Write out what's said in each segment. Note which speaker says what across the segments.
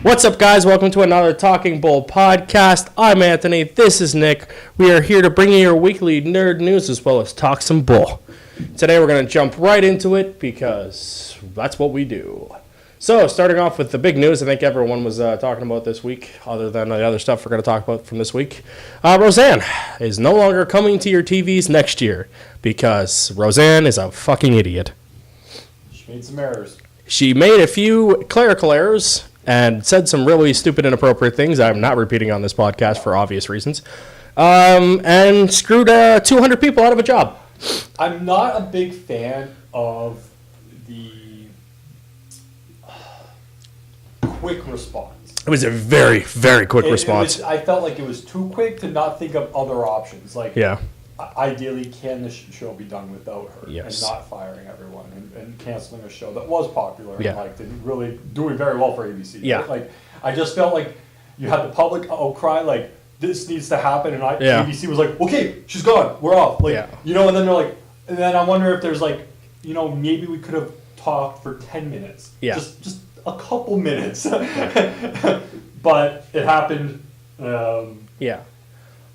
Speaker 1: What's up, guys? Welcome to another Talking Bull podcast. I'm Anthony. This is Nick. We are here to bring you your weekly nerd news as well as talk some bull. Today we're going to jump right into it because that's what we do. So, starting off with the big news I think everyone was talking about this week, other than the other stuff we're going to talk about from this week. Roseanne is no longer coming to your TVs next year because Roseanne is a fucking idiot.
Speaker 2: She made some errors.
Speaker 1: She made a few clerical errors and said some really stupid, inappropriate things I'm not repeating on this podcast for obvious reasons, and screwed 200 people out of a job.
Speaker 2: I'm not a big fan of the quick response.
Speaker 1: It was a very, very quick response.
Speaker 2: I felt like it was too quick to not think of other options. Like,
Speaker 1: yeah.
Speaker 2: Ideally, can the show be done without her?
Speaker 1: Yes.
Speaker 2: And not firing everyone and canceling a show that was popular and
Speaker 1: Yeah.
Speaker 2: liked and really doing very well for ABC.
Speaker 1: Yeah.
Speaker 2: Like, I just felt like you had the public outcry, like, this needs to happen, and ABC was like, okay, she's gone, we're off. Like, you know, and then they're like, and then I wonder if there's like, you know, maybe we could have talked for 10 minutes.
Speaker 1: Yeah.
Speaker 2: Just a couple minutes. But it happened.
Speaker 1: Yeah.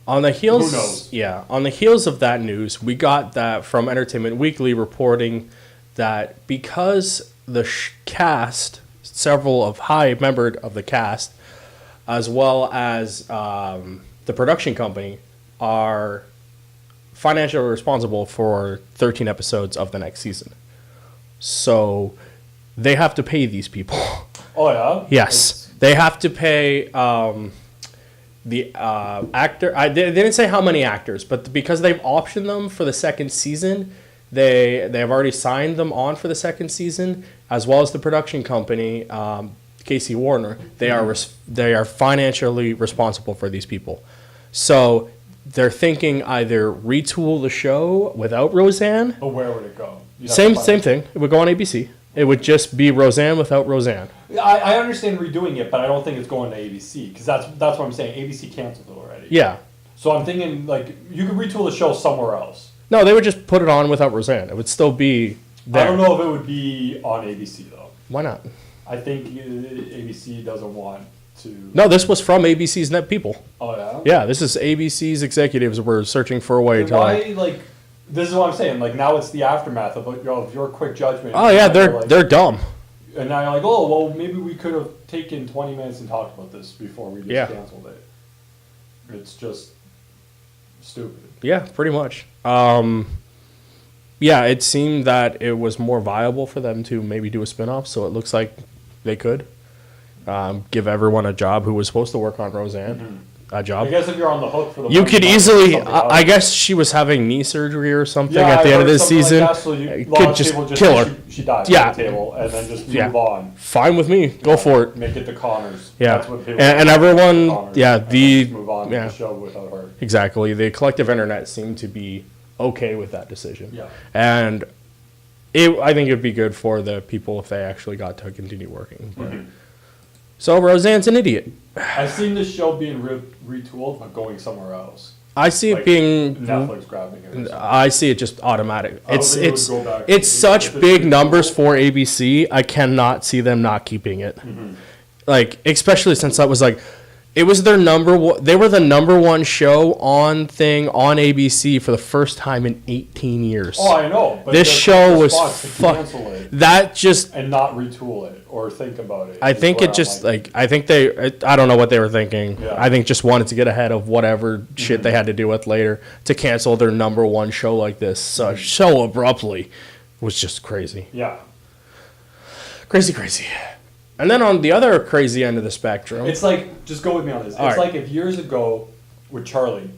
Speaker 1: On the heels,
Speaker 2: who knows?
Speaker 1: Yeah, on the heels of that news, we got that from Entertainment Weekly reporting that because the cast, several of high-membered of the cast, as well as the production company, are financially responsible for 13 episodes of the next season. So they have to pay these people.
Speaker 2: Oh, yeah?
Speaker 1: Yes. They have to pay the actor. They didn't say how many actors, but because they've optioned them for the second season, they have already signed them on for the second season, as well as the production company, Casey Warner. They are financially responsible for these people. So they're thinking either retool the show without Roseanne.
Speaker 2: But where would it go?
Speaker 1: Same thing. It would go on ABC. It would just be Roseanne without Roseanne.
Speaker 2: I understand redoing it, but I don't think it's going to ABC, because that's what I'm saying. ABC canceled it already.
Speaker 1: Yeah.
Speaker 2: So I'm thinking, like, you could retool the show somewhere else.
Speaker 1: No, they would just put it on without Roseanne. It would still be there.
Speaker 2: I don't know if it would be on ABC, though.
Speaker 1: Why not?
Speaker 2: I think ABC doesn't want to...
Speaker 1: No, this was from ABC's net people.
Speaker 2: Oh, yeah?
Speaker 1: Yeah, this is ABC's executives were searching for a way to...
Speaker 2: Why, like... This is what I'm saying. Like, now it's the aftermath of your quick judgment.
Speaker 1: Oh, yeah, they're dumb.
Speaker 2: And now you're like, oh, well, maybe we could have taken 20 minutes and talked about this before we just canceled it. It's just stupid.
Speaker 1: Yeah, pretty much. Yeah, it seemed that it was more viable for them to maybe do a spinoff, so it looks like they could give everyone a job who was supposed to work on Roseanne. Mm-hmm. A job.
Speaker 2: I guess if you're on the hook for the
Speaker 1: you could easily. I guess she was having knee surgery or something at the end of this season.
Speaker 2: Like that, so you
Speaker 1: could just kill her.
Speaker 2: She died on the table, and then just move on.
Speaker 1: Fine with me. Go for it.
Speaker 2: Make it the Connors.
Speaker 1: Yeah.
Speaker 2: That's what people
Speaker 1: and everyone.
Speaker 2: Connors,
Speaker 1: yeah.
Speaker 2: Just move on with the show without her.
Speaker 1: Exactly. The collective internet seemed to be okay with that decision.
Speaker 2: Yeah.
Speaker 1: And I think it'd be good for the people if they actually got to continue working. But. Mm-hmm. So Roseanne's an idiot.
Speaker 2: I've seen this show being retooled, but going somewhere else.
Speaker 1: I see it being
Speaker 2: Netflix grabbing it.
Speaker 1: I see it just automatic. It's such big numbers for ABC. I cannot see them not keeping it. Mm-hmm. Like, especially since that was like, it was their number one. They were the number one show on ABC for the first time in 18 years.
Speaker 2: Oh, I know. But
Speaker 1: this show was that just
Speaker 2: and not retool it or think about it.
Speaker 1: I think it just I think I don't know what they were thinking. Yeah. I think just wanted to get ahead of whatever shit they had to deal with later to cancel their number one show like this so abruptly was just crazy.
Speaker 2: Yeah.
Speaker 1: Crazy. And then on the other crazy end of the spectrum...
Speaker 2: It's like, just go with me on this. It's like if years ago with Charlie,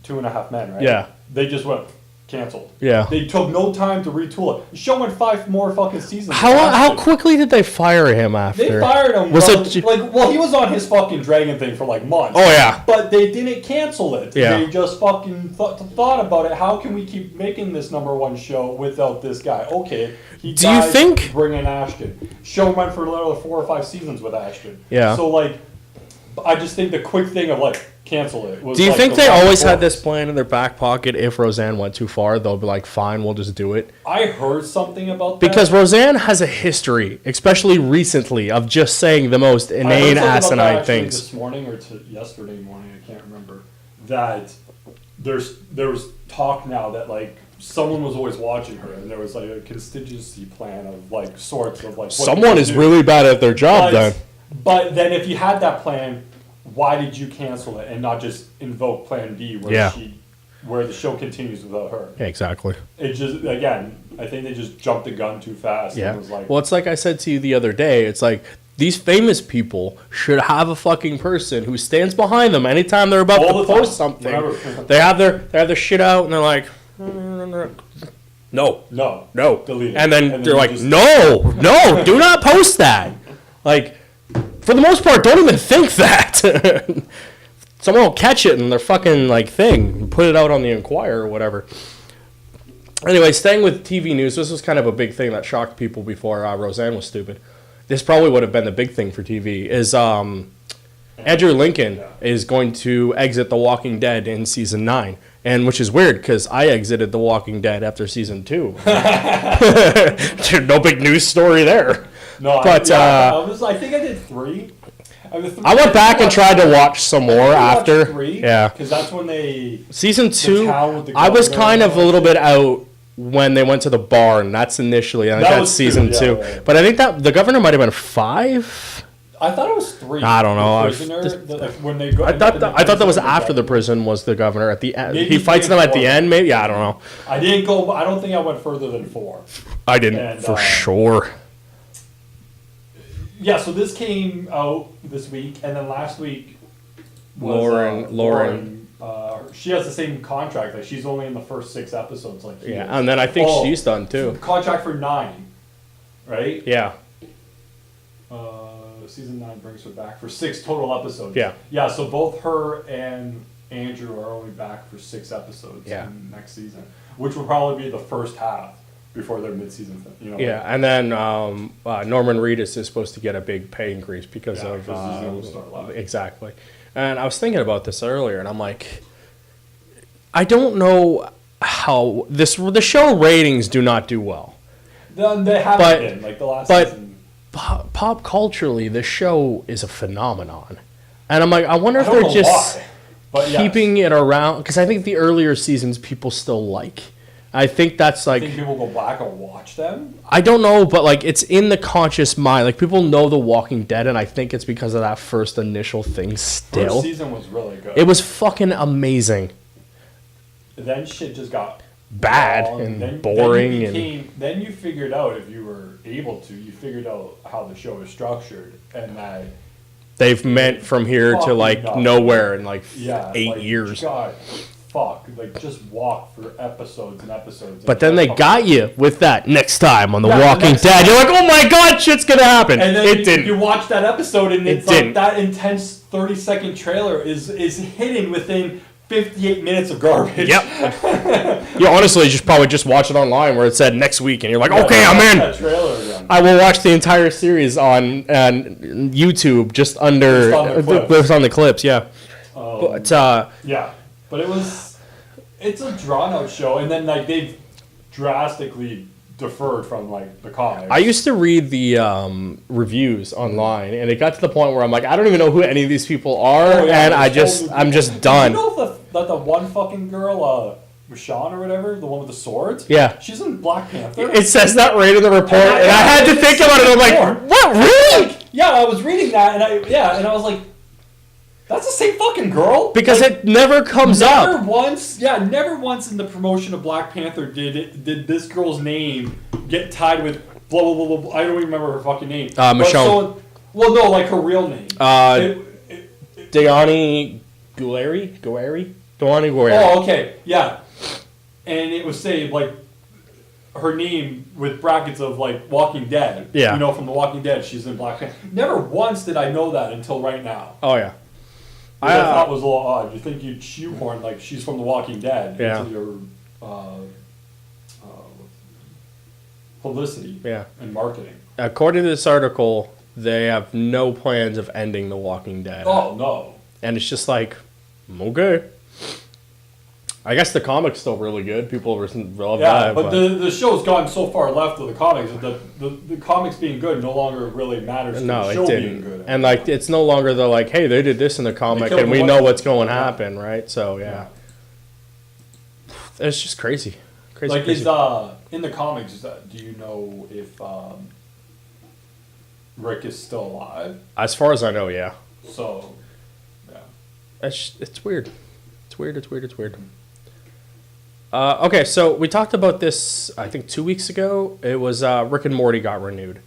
Speaker 2: 2.5 Men, right?
Speaker 1: Yeah.
Speaker 2: They just went, canceled.
Speaker 1: Yeah.
Speaker 2: They took no time to retool it. The show went 5 more fucking seasons.
Speaker 1: How quickly did they fire him after?
Speaker 2: They fired him. He was on his fucking dragon thing for like months.
Speaker 1: Oh, yeah.
Speaker 2: But they didn't cancel it.
Speaker 1: Yeah.
Speaker 2: They just fucking thought about it. How can we keep making this number one show without this guy? Okay.
Speaker 1: Do you think...
Speaker 2: Bring in Ashton. Show went for another 4 or 5 seasons with Ashton.
Speaker 1: Yeah.
Speaker 2: So, like, I just think the quick thing of like cancel it was.
Speaker 1: Do you
Speaker 2: like,
Speaker 1: think they always had this plan in their back pocket? If Roseanne went too far, they'll be like, "Fine, we'll just do it."
Speaker 2: I heard something about that
Speaker 1: because Roseanne has a history, especially recently, of just saying the most inane, asinine things.
Speaker 2: This morning or yesterday morning, I can't remember. That there was talk now that like someone was always watching her, and there was like a contingency plan of like sorts of like.
Speaker 1: Someone is really bad at their job, then.
Speaker 2: But then, if you had that plan, why did you cancel it and not just invoke Plan B, where the show continues without her?
Speaker 1: Yeah, exactly.
Speaker 2: It just again, I think they just jumped the gun too fast.
Speaker 1: Yeah.
Speaker 2: And was like,
Speaker 1: well, it's like I said to you the other day. It's like these famous people should have a fucking person who stands behind them anytime they're about to post something. They have their shit out and they're like, no,
Speaker 2: delete it.
Speaker 1: And then they're like, no, do not post that. Like, for the most part, don't even think that. Someone will catch it in their fucking like thing and put it out on the Inquirer or whatever. Anyway, staying with TV news, this was kind of a big thing that shocked people before Roseanne was stupid. This probably would have been the big thing for TV, is Andrew Lincoln is going to exit The Walking Dead in Season 9. And which is weird, because I exited The Walking Dead after Season 2. No big news story there.
Speaker 2: No,
Speaker 1: but
Speaker 2: I think I did 3.
Speaker 1: I went back and tried to watch some more after.
Speaker 2: 3,
Speaker 1: yeah.
Speaker 2: Because that's when they...
Speaker 1: Season 2, I was kind of a little bit out when they went to the barn. That's initially. I think that's Season 2. Yeah. But I think that the governor might have been 5.
Speaker 2: I thought it was 3.
Speaker 1: I don't know.
Speaker 2: When they go,
Speaker 1: I thought that was after the prison was the governor. At the end, he fights them at the end. Maybe I don't know.
Speaker 2: I didn't go. I don't think I went further than 4.
Speaker 1: I didn't for sure.
Speaker 2: Yeah, so this came out this week, and then last week
Speaker 1: was, Lauren.
Speaker 2: She has the same contract. Like she's only in the first 6 episodes. Like
Speaker 1: and then I think she's done too.
Speaker 2: Contract for 9, right?
Speaker 1: Yeah.
Speaker 2: Season 9 brings her back for 6 total episodes.
Speaker 1: Yeah.
Speaker 2: Yeah. So both her and Andrew are only back for 6 episodes in next season, which will probably be the first half before their mid-season.
Speaker 1: Yeah, and then Norman Reedus is supposed to get a big pay increase because of exactly. And I was thinking about this earlier, and I'm like, I don't know how the show ratings do not do well.
Speaker 2: They haven't been like the last season.
Speaker 1: Pop culturally, the show is a phenomenon, and I'm like, I wonder if they're just keeping it around because I think the earlier seasons people still like. I think that's like.
Speaker 2: I think people go back and watch them.
Speaker 1: I don't know, but like it's in the conscious mind. Like people know The Walking Dead, and I think it's because of that first initial thing. Still,
Speaker 2: first season was really good.
Speaker 1: It was fucking amazing.
Speaker 2: Then shit just got
Speaker 1: bad and boring,
Speaker 2: then you figured out if you were able to. You figured out how the show is structured, and that
Speaker 1: they've meant from here to like nowhere in like 8 years.
Speaker 2: God, fuck, like just walk for episodes and episodes.
Speaker 1: But then they got you with that next time on The Walking Dead. You're like, oh my god, shit's gonna happen. And then it didn't.
Speaker 2: You watch that episode and it's like that intense 30-second trailer is hidden within 58 minutes of garbage.
Speaker 1: Yep. You honestly probably just watch it online where it said next week, and you're like, okay, I'm in.
Speaker 2: That trailer again.
Speaker 1: I will watch the entire series on YouTube just under on the clips. Yeah.
Speaker 2: But it's a drawn out show, and then like they've drastically deferred from like the comics.
Speaker 1: I used to read the reviews online, and it got to the point where I'm like, I don't even know who any of these people are, and I'm just done.
Speaker 2: You know that the one fucking girl, Rashawn or whatever, the one with the swords?
Speaker 1: Yeah.
Speaker 2: She's in Black Panther.
Speaker 1: It says that right in the report, and I had to think about it. I'm like, what, really?
Speaker 2: Like, yeah, I was reading that, and I was like, that's the same fucking girl.
Speaker 1: Because it never comes up.
Speaker 2: Never once in the promotion of Black Panther did this girl's name get tied with blah blah blah blah. I don't even remember her fucking name.
Speaker 1: Michonne.
Speaker 2: Like her real name.
Speaker 1: Dayani Guerri.
Speaker 2: Oh, okay, yeah. And it was saying like her name with brackets of like Walking Dead.
Speaker 1: Yeah.
Speaker 2: From The Walking Dead, she's in Black Panther. Never once did I know that until right now.
Speaker 1: Oh yeah.
Speaker 2: I thought it was a little odd. You think you'd shoehorn like she's from The Walking Dead into your publicity and marketing.
Speaker 1: According to this article, they have no plans of ending The Walking Dead.
Speaker 2: Oh, no.
Speaker 1: And it's just like, okay. I guess the comic's still really good. People love that.
Speaker 2: But the show's gone so far left of the comics that the comics being good no longer really matters to the show being good.
Speaker 1: And like, it's no longer the like, hey, they did this in the comic and we know what's going to happen, right? So yeah. It's just crazy.
Speaker 2: Like, is in the comics, do you know if Rick is still alive?
Speaker 1: As far as I know, yeah.
Speaker 2: So, yeah.
Speaker 1: It's weird. It's weird. Okay, so we talked about this, I think, 2 weeks ago. It was Rick and Morty got renewed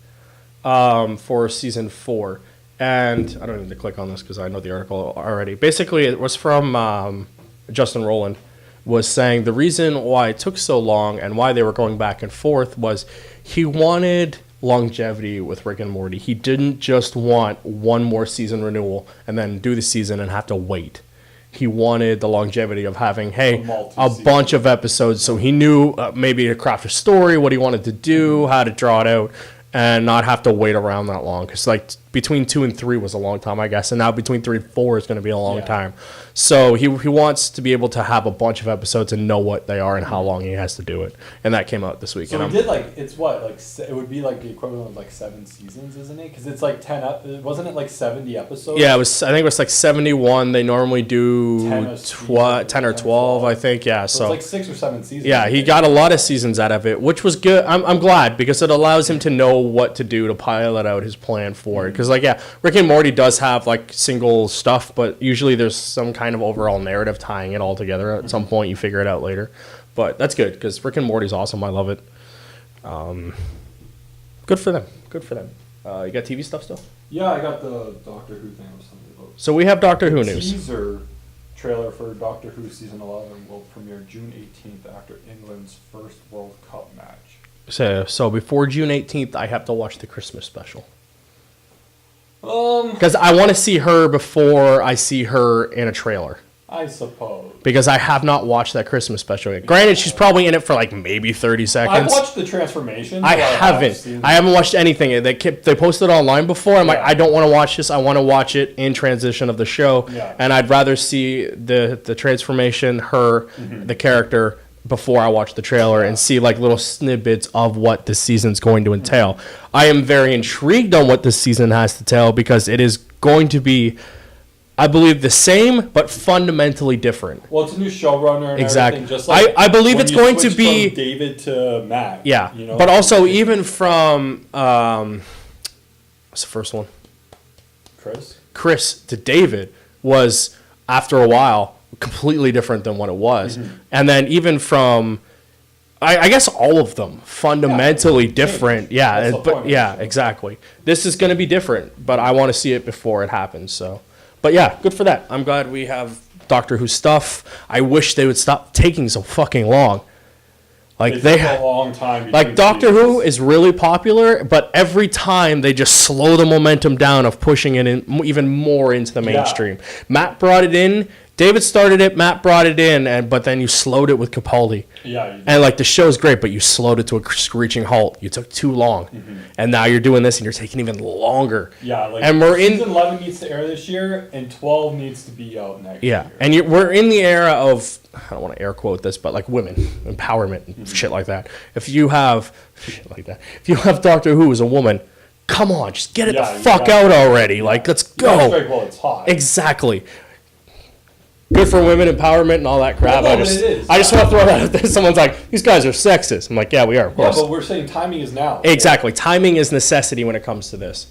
Speaker 1: for season 4. And I don't need to click on this because I know the article already. Basically, it was from Justin Rowland, was saying the reason why it took so long and why they were going back and forth was he wanted longevity with Rick and Morty. He didn't just want one more season renewal and then do the season and have to wait. He wanted the longevity of having, a bunch of episodes, so he knew maybe to craft a story, what he wanted to do, how to draw it out, and not have to wait around that long. Because like between 2 and 3 was a long time, I guess, and now between 3 and 4 is going to be a long time. So he wants to be able to have a bunch of episodes and know what they are and how long he has to do it. And that came out this week.
Speaker 2: So he did it would be like the equivalent of like 7 seasons, isn't it? Because it's like 10. Wasn't it like 70 episodes?
Speaker 1: Yeah, I think it was like 71. They normally do 10 or 12, I think. Yeah,
Speaker 2: so it's like 6 or 7 seasons.
Speaker 1: Yeah, he got a lot of seasons out of it, which was good. I'm glad because it allows him to know what to do to pilot out his plan for it. Because Rick and Morty does have like single stuff, but usually there's some kind of overall narrative tying it all together. At some point, you figure it out later. But that's good because Rick and Morty's awesome. I love it. Good for them. You got TV stuff still?
Speaker 2: Yeah, I got the Doctor Who thing I was talking about.
Speaker 1: So we have Doctor Who news.
Speaker 2: Teaser trailer for Doctor Who season 11 will premiere June 18th after England's first World Cup match.
Speaker 1: So before June 18th, I have to watch the Christmas special. Because I want to see her before I see her in a trailer.
Speaker 2: I suppose.
Speaker 1: Because I have not watched that Christmas special yet. Granted, she's probably in it for like maybe 30 seconds.
Speaker 2: I watched the transformation.
Speaker 1: I haven't watched anything. They posted it online before. I'm like, I don't want to watch this. I want to watch it in transition of the show.
Speaker 2: Yeah.
Speaker 1: And I'd rather see the transformation, her, the character, before I watch the trailer and see like little snippets of what this season's going to entail. I am very intrigued on what this season has to tell because it is going to be, I believe, the same but fundamentally different.
Speaker 2: Well, it's a new showrunner and everything. Just
Speaker 1: like I believe it's going to be
Speaker 2: from David to Matt.
Speaker 1: Yeah, but also even from what's the first one? Chris to David was after a while completely different than what it was. And then even from I guess all of them fundamentally different. Exactly. This is going to be different, but I want to see it before it happens. So, but yeah, good for that. I'm glad we have Doctor Who stuff. I wish they would stop taking so fucking long. Like they have
Speaker 2: a long time.
Speaker 1: Like Doctor Who is really popular, but every time they just slow the momentum down of pushing it in even more into the mainstream. Matt brought it in. David started it, Matt brought it in, but then you slowed it with Capaldi.
Speaker 2: Yeah.
Speaker 1: And like the show's great, but you slowed it to a screeching halt. You took too long. And now you're doing this and you're taking even longer.
Speaker 2: Yeah, like
Speaker 1: and
Speaker 2: season 11 needs to air this year and 12 needs to be out next year.
Speaker 1: Yeah. And we're in the era of, I don't want to air quote this, but like women empowerment and shit like that. If you have Doctor Who as a woman, come on, just get it the fuck out already. Like, let's go.
Speaker 2: Well, it's hot.
Speaker 1: Exactly. Good for women empowerment and all that crap.
Speaker 2: Well, it is.
Speaker 1: I just want to throw that out there. Someone's like, these guys are sexist. I'm like, yeah, we are, of course.
Speaker 2: Yeah, but we're saying timing is now.
Speaker 1: Exactly. Timing is necessity when it comes to this.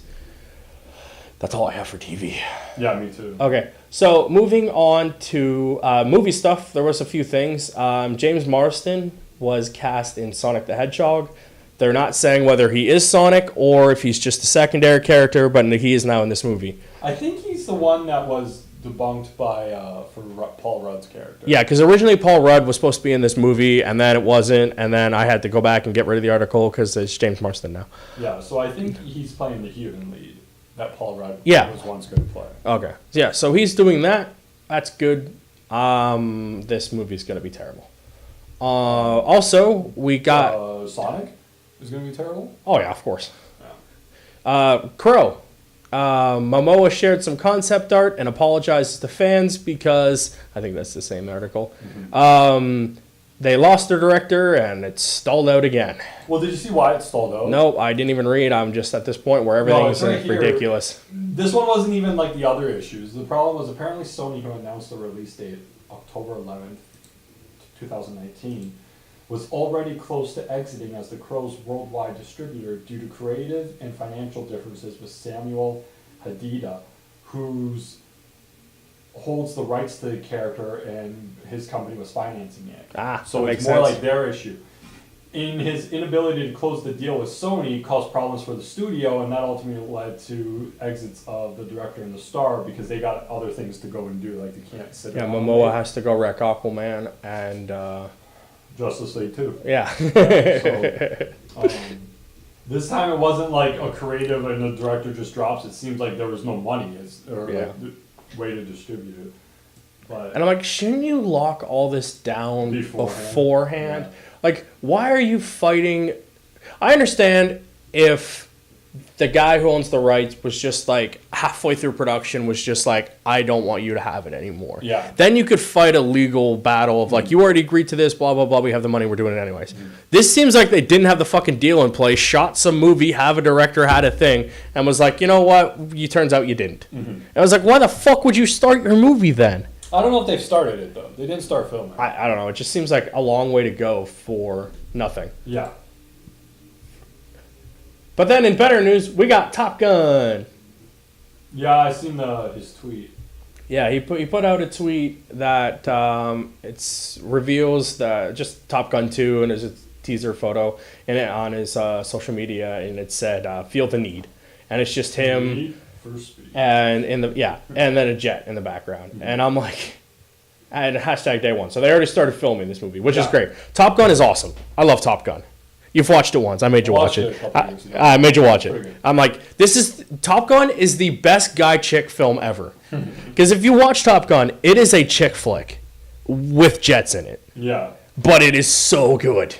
Speaker 1: That's all I have for TV.
Speaker 2: Yeah, me too.
Speaker 1: Okay, so moving on to movie stuff, there was a few things. James Marsden was cast in Sonic the Hedgehog. They're not saying whether he is Sonic or if he's just a secondary character, but he is now in this movie.
Speaker 2: I think he's the one that was debunked by for Paul Rudd's character.
Speaker 1: Yeah, because originally Paul Rudd was supposed to be in this movie, and then it wasn't, and then I had to go back and get rid of the article because it's James Marsden now.
Speaker 2: Yeah, so I think he's playing the human lead that Paul Rudd was once going to play.
Speaker 1: Okay. Yeah, so he's doing that. That's good. This movie's going to be terrible. Also, we got...
Speaker 2: Sonic is going to be terrible?
Speaker 1: Oh, yeah, of course. Yeah. Crow Momoa shared some concept art and apologized to fans because I think that's the same article. They lost their director and it's stalled out again.
Speaker 2: Well, did you see why it stalled out?
Speaker 1: No, I didn't even read. I'm just at this point where everything's ridiculous.
Speaker 2: This one wasn't even like the other issues. The problem was apparently Sony, who announced the release date October 11th, 2019, was already close to exiting as the Crow's worldwide distributor due to creative and financial differences with Samuel Hadida, who's holds the rights to the character and his company was financing it. So it's more like their issue. In his inability to close the deal with Sony caused problems for the studio, and that ultimately led to exits of the director and the star because they got other things to go and do. Like they can't sit around.
Speaker 1: Momoa has to go wreck Aquaman and
Speaker 2: Justice League too.
Speaker 1: Yeah.
Speaker 2: So, this time it wasn't like a creative and the director just drops. It seems like there was no money like the way to distribute it. But
Speaker 1: and I'm like, shouldn't you lock all this down beforehand?
Speaker 2: Yeah.
Speaker 1: Like, why are you fighting? I understand if the guy who owns the rights was just like halfway through production was just like, I don't want you to have it anymore.
Speaker 2: Yeah.
Speaker 1: Then you could fight a legal battle of like, you already agreed to this, blah, blah, blah. We have the money. We're doing it anyways. This seems like they didn't have the fucking deal in place, shot some movie, have a director, had a thing, and was like, you know what? Turns out you didn't. And I was like, why the fuck would you start your movie then?
Speaker 2: I don't know if they've started it though. They didn't start filming.
Speaker 1: I don't know. It just seems like a long way to go for nothing.
Speaker 2: Yeah.
Speaker 1: But then in better news, we got Top Gun.
Speaker 2: Yeah, I seen his tweet.
Speaker 1: Yeah, he put out a tweet that it's reveals just Top Gun 2 and there's a teaser photo in it on his social media, and it said "Feel the Need," and it's just him and and then a jet in the background, and I'm like, and hashtag day one. So they already started filming this movie, which is great. Top Gun is awesome. I love Top Gun. You've watched it once. I made you watch it. I made you watch it. I'm like, Top Gun is the best guy-chick film ever. Because if you watch Top Gun, it is a chick flick with jets in it.
Speaker 2: Yeah.
Speaker 1: But it is so good.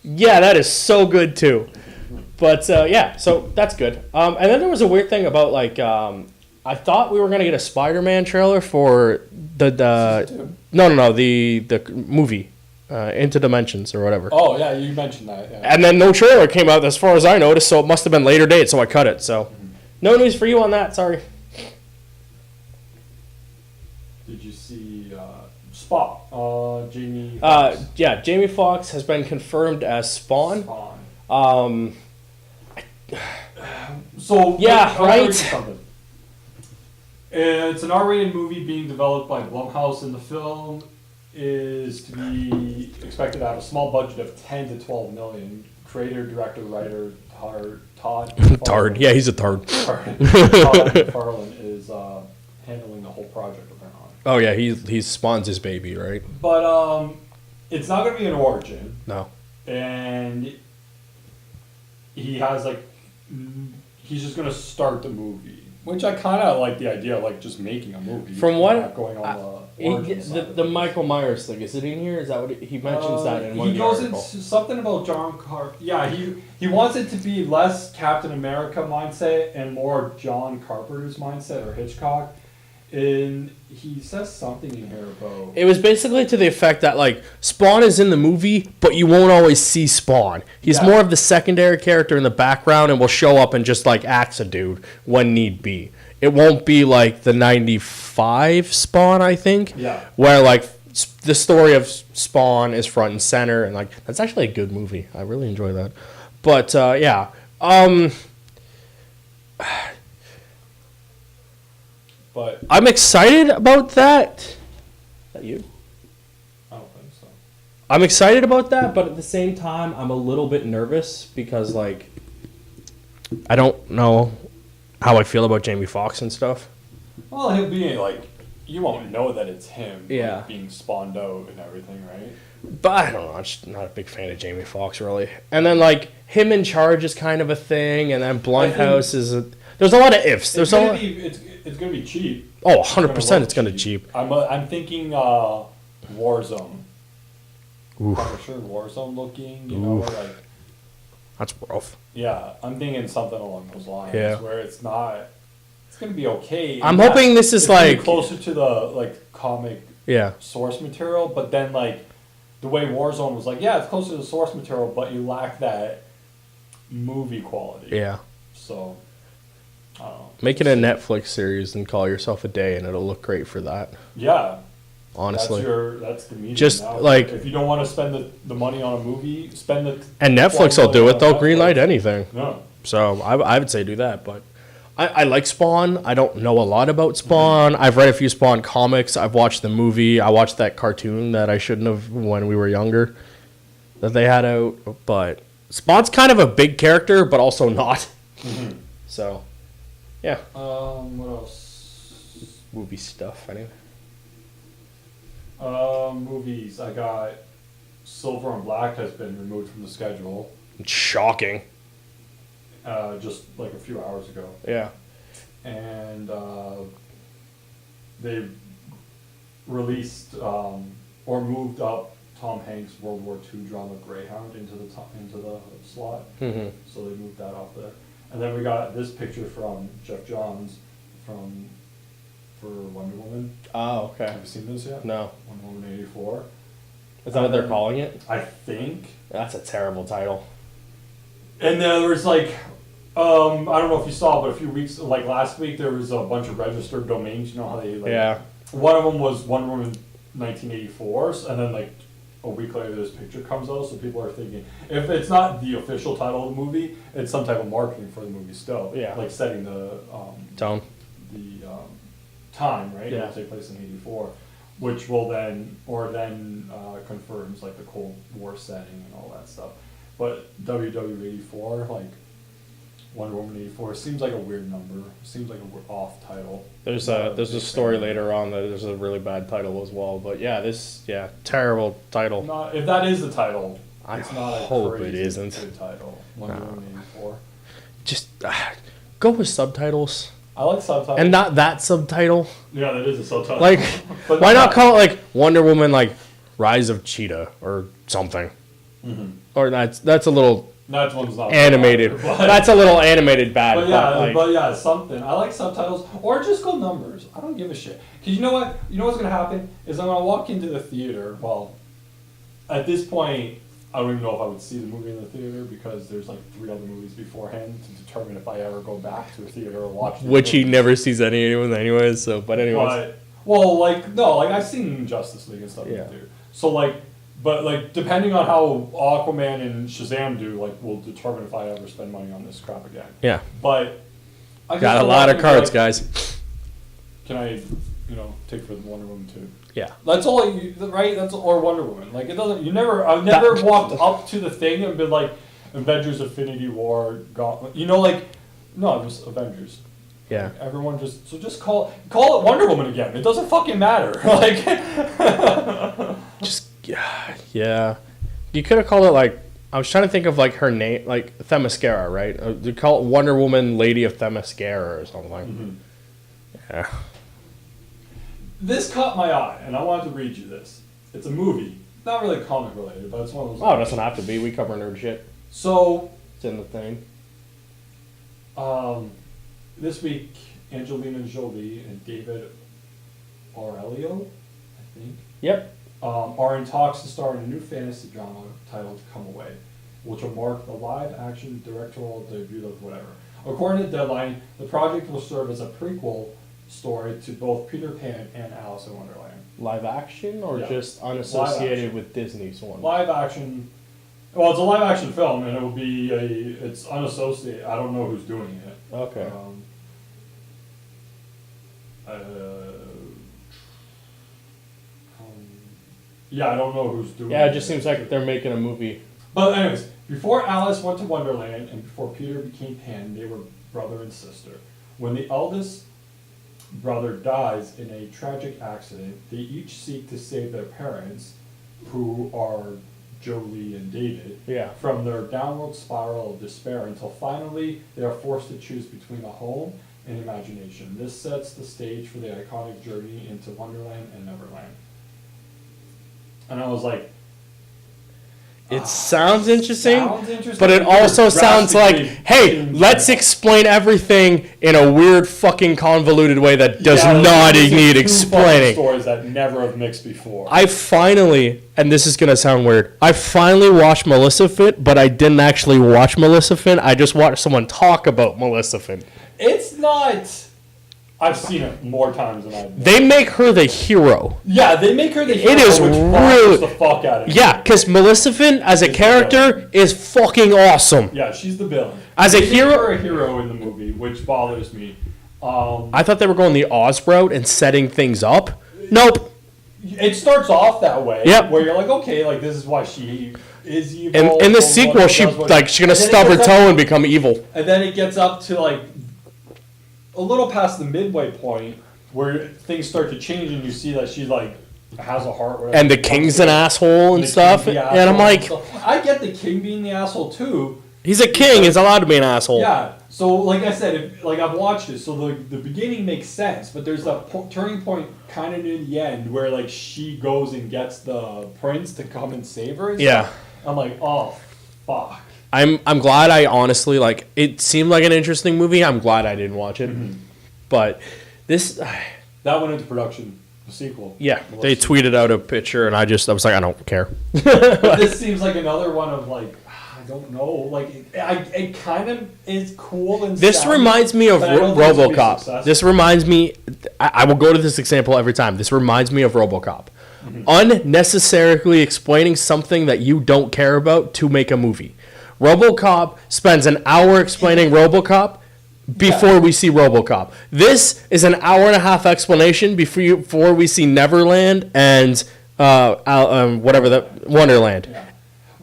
Speaker 1: Yeah, that is so good too. But so that's good. And then there was a weird thing about like, I thought we were gonna get a Spider-Man trailer for the movie. Into Dimensions or whatever.
Speaker 2: Oh yeah, you mentioned that. Yeah.
Speaker 1: And then no trailer came out as far as I noticed, so it must have been later date, so I cut it. So no news for you on that, sorry.
Speaker 2: Did you see Spawn? Jamie Foxx?
Speaker 1: Jamie Foxx has been confirmed as Spawn.
Speaker 2: So
Speaker 1: yeah, right.
Speaker 2: It's an R-rated movie being developed by Blumhouse, and the film is to be expected to have a small budget of 10 to 12 million. Creator, director, writer Todd.
Speaker 1: Tard. Yeah, he's a tard.
Speaker 2: Todd McFarlane is handling the whole project apparently.
Speaker 1: Oh yeah, he spawns his baby, right?
Speaker 2: But it's not going to be an origin.
Speaker 1: No.
Speaker 2: And he has he's just going to start the movie, which I kind of like the idea of like just making a movie.
Speaker 1: From what
Speaker 2: going on
Speaker 1: the Michael Myers thing, is it in here? Is that what he mentions that in one of the articles?
Speaker 2: He goes into something about John Carpenter. Yeah, he wants it to be less Captain America mindset and more John Carpenter's mindset or Hitchcock. And he says something in here about...
Speaker 1: It was basically to the effect that, like, Spawn is in the movie, but you won't always see Spawn. He's more of the secondary character in the background and will show up and just, like, axe a dude when need be. It won't be, like, the 95 Spawn, I think.
Speaker 2: Yeah.
Speaker 1: Where, like, the story of Spawn is front and center. And, like, that's actually a good movie. I really enjoy that. But, yeah.
Speaker 2: But
Speaker 1: I'm excited about that. Is that you?
Speaker 2: I don't think so.
Speaker 1: I'm excited about that, but at the same time, I'm a little bit nervous because, like, I don't know how I feel about Jamie Foxx and stuff.
Speaker 2: Well, he'll be like, you won't know that it's him being spawned out and everything, right?
Speaker 1: But I don't know. I'm just not a big fan of Jamie Foxx, really. And then, like, him in charge is kind of a thing, and then Blumhouse is a... There's a lot of ifs.
Speaker 2: It's going to be cheap.
Speaker 1: Oh, 100% it's going to be cheap.
Speaker 2: I'm thinking Warzone.
Speaker 1: Oof.
Speaker 2: Punisher Warzone looking, you know, like...
Speaker 1: That's rough.
Speaker 2: Yeah, I'm thinking something along those lines.
Speaker 1: Yeah.
Speaker 2: Where it's not. It's gonna be okay.
Speaker 1: I'm hoping this is
Speaker 2: it's gonna be
Speaker 1: like
Speaker 2: closer to the like comic
Speaker 1: yeah.
Speaker 2: source material, but then like the way Warzone was like, yeah, it's closer to the source material, but you lack that movie quality.
Speaker 1: Yeah.
Speaker 2: So, I don't know.
Speaker 1: Make it a Netflix series and call yourself a day, and it'll look great for that.
Speaker 2: Yeah.
Speaker 1: Honestly.
Speaker 2: That's the medium
Speaker 1: just
Speaker 2: now.
Speaker 1: like
Speaker 2: if you don't want to spend the money on a movie, spend the
Speaker 1: and Netflix will do it. They'll greenlight
Speaker 2: Netflix.
Speaker 1: anything.
Speaker 2: Yeah.
Speaker 1: So I would say do that, but I like Spawn. I don't know a lot about Spawn. I've read a few Spawn comics. I've watched the movie. I watched that cartoon that I shouldn't have when we were younger that they had out. But Spawn's kind of a big character, but also not.
Speaker 2: Mm-hmm.
Speaker 1: So, yeah.
Speaker 2: What else?
Speaker 1: Movie stuff, anyway.
Speaker 2: Movies. I got Silver and Black has been removed from the schedule.
Speaker 1: Shocking.
Speaker 2: Just like a few hours ago.
Speaker 1: Yeah.
Speaker 2: And they released or moved up Tom Hanks' World War II drama Greyhound into the slot.
Speaker 1: Mm-hmm.
Speaker 2: So they moved that off there. And then we got this picture from Jeff Johns for Wonder Woman.
Speaker 1: Oh, okay.
Speaker 2: Have you seen this yet?
Speaker 1: No.
Speaker 2: Wonder Woman 84.
Speaker 1: Is that what they're calling it?
Speaker 2: I think.
Speaker 1: That's a terrible title.
Speaker 2: And there was like, I don't know if you saw, but a few weeks, like last week, there was a bunch of registered domains. You know how they like.
Speaker 1: Yeah.
Speaker 2: One of them was Wonder Woman 1984, and then like a week later, this picture comes out. So people are thinking, if it's not the official title of the movie, it's some type of marketing for the movie still.
Speaker 1: Yeah.
Speaker 2: Like setting the
Speaker 1: Tone.
Speaker 2: The time, right?
Speaker 1: Yeah.
Speaker 2: It'll take place in 84, which will then confirms like the Cold War setting and all that stuff. But WW84, like Wonder Woman 84, seems like a weird number. Seems like a off title.
Speaker 1: There's a story later on that there's a really bad title as well. But yeah, terrible title.
Speaker 2: Not, if that is the title, it's not a
Speaker 1: hope
Speaker 2: crazy
Speaker 1: it isn't.
Speaker 2: good title. Wonder Woman 84.
Speaker 1: Just go with subtitles.
Speaker 2: I like subtitles.
Speaker 1: And not that subtitle.
Speaker 2: Yeah, that is a subtitle.
Speaker 1: Like,
Speaker 2: But
Speaker 1: why not call it like Wonder Woman like Rise of Cheetah or something?
Speaker 2: Mm-hmm.
Speaker 1: Or that's a little
Speaker 2: That one's not
Speaker 1: animated.
Speaker 2: bad,
Speaker 1: That's a little animated bad.
Speaker 2: But yeah, something. I like subtitles or just go numbers. I don't give a shit. Cause you know what? You know what's gonna happen is I'm gonna walk into the theater. Well, at this point, I don't even know if I would see the movie in the theater because there's like 3 other movies beforehand to determine if I ever go back to a theater or watch.
Speaker 1: Which he never sees anyone anyways. So, but anyways.
Speaker 2: I've seen Justice League and stuff in the theater. So but depending on how Aquaman and Shazam do, will determine if I ever spend money on this crap again.
Speaker 1: Yeah.
Speaker 2: But I
Speaker 1: got a lot of cards, guys.
Speaker 2: Can I, take for Wonder Woman 2?
Speaker 1: Yeah.
Speaker 2: That's all right? That's or Wonder Woman. It doesn't. I've never walked up to the thing and been like, Avengers: Infinity War. No, it was Avengers.
Speaker 1: Yeah.
Speaker 2: Everyone just call it Wonder Woman again. It doesn't fucking matter.
Speaker 1: Yeah. You could have called it I was trying to think of her name, Themyscira, right? You call it Wonder Woman, Lady of Themyscira or something.
Speaker 2: Mm-hmm.
Speaker 1: Yeah.
Speaker 2: This caught my eye, and I wanted to read you this. It's a movie, not really comic related, but it's one of those.
Speaker 1: Oh, it doesn't have to be. We cover nerd shit.
Speaker 2: So
Speaker 1: it's in the thing.
Speaker 2: This week, Angelina Jolie and David Aurelio, I think.
Speaker 1: Yep.
Speaker 2: Are in talks to star in a new fantasy drama titled Come Away, which will mark the live-action directorial debut of whatever. According to Deadline, the project will serve as a prequel story to both Peter Pan and Alice in Wonderland.
Speaker 1: Live action or just unassociated with Disney's one?
Speaker 2: Live action. Well, it's a live action film, and it will be it's unassociated. I don't know who's doing it.
Speaker 1: Okay.
Speaker 2: Yeah, I don't know who's doing it.
Speaker 1: Yeah, it just seems like they're making a movie.
Speaker 2: But anyways, before Alice went to Wonderland and before Peter became Pan, they were brother and sister. When the eldest brother dies in a tragic accident, they each seek to save their parents, who are Jolie and David, from their downward spiral of despair until finally they are forced to choose between a home and imagination. This sets the stage for the iconic journey into Wonderland and Neverland. And I was like,
Speaker 1: It sounds interesting,
Speaker 2: Sounds
Speaker 1: but it also sounds like, hey, let's explain everything in a weird fucking convoluted way that does not need explaining.
Speaker 2: Stories that never have mixed before.
Speaker 1: I finally, and this is going to sound weird, I finally watched Maleficent, but I didn't actually watch Maleficent. I just watched someone talk about Maleficent.
Speaker 2: It's not... I've seen it more times than I've.
Speaker 1: They make her the hero.
Speaker 2: Yeah, they make her the hero.
Speaker 1: It is really
Speaker 2: the fuck out of me.
Speaker 1: Yeah, because Maleficent as a character is fucking awesome.
Speaker 2: Yeah, she's the villain.
Speaker 1: As a hero,
Speaker 2: make her a hero in the movie, which bothers me.
Speaker 1: I thought they were going the Oz route and setting things up. Nope.
Speaker 2: It starts off that way.
Speaker 1: Yep.
Speaker 2: Where you're like, okay, like this is why she is evil.
Speaker 1: And in the sequel, she's gonna stub her toe and become evil.
Speaker 2: And then it gets up to like a little past the midway point where things start to change and you see that she like has a heart. Whatever,
Speaker 1: and the king's an asshole and stuff. And I'm like,
Speaker 2: I get the king being the asshole too.
Speaker 1: He's a king. He's allowed to be an asshole.
Speaker 2: Yeah. So like I said, I've watched it, so the beginning makes sense, but there's a turning point kind of near the end where like she goes and gets the prince to come and save her. And stuff. I'm like, oh, fuck.
Speaker 1: I'm glad I honestly, like, it seemed like an interesting movie. I'm glad I didn't watch it. Mm-hmm. But this...
Speaker 2: that went into production, the sequel.
Speaker 1: Yeah, they tweeted out a picture, and I was like, I don't care.
Speaker 2: But this seems like another one of, like, I don't know. Like, it kind of is cool and
Speaker 1: this reminds me of Robocop. This reminds me... I will go to this example every time. This reminds me of Robocop. Mm-hmm. Unnecessarily explaining something that you don't care about to make a movie. Robocop spends an hour explaining Robocop before we see Robocop. This is an hour and a half explanation before we see Neverland and whatever that Wonderland.
Speaker 2: Yeah.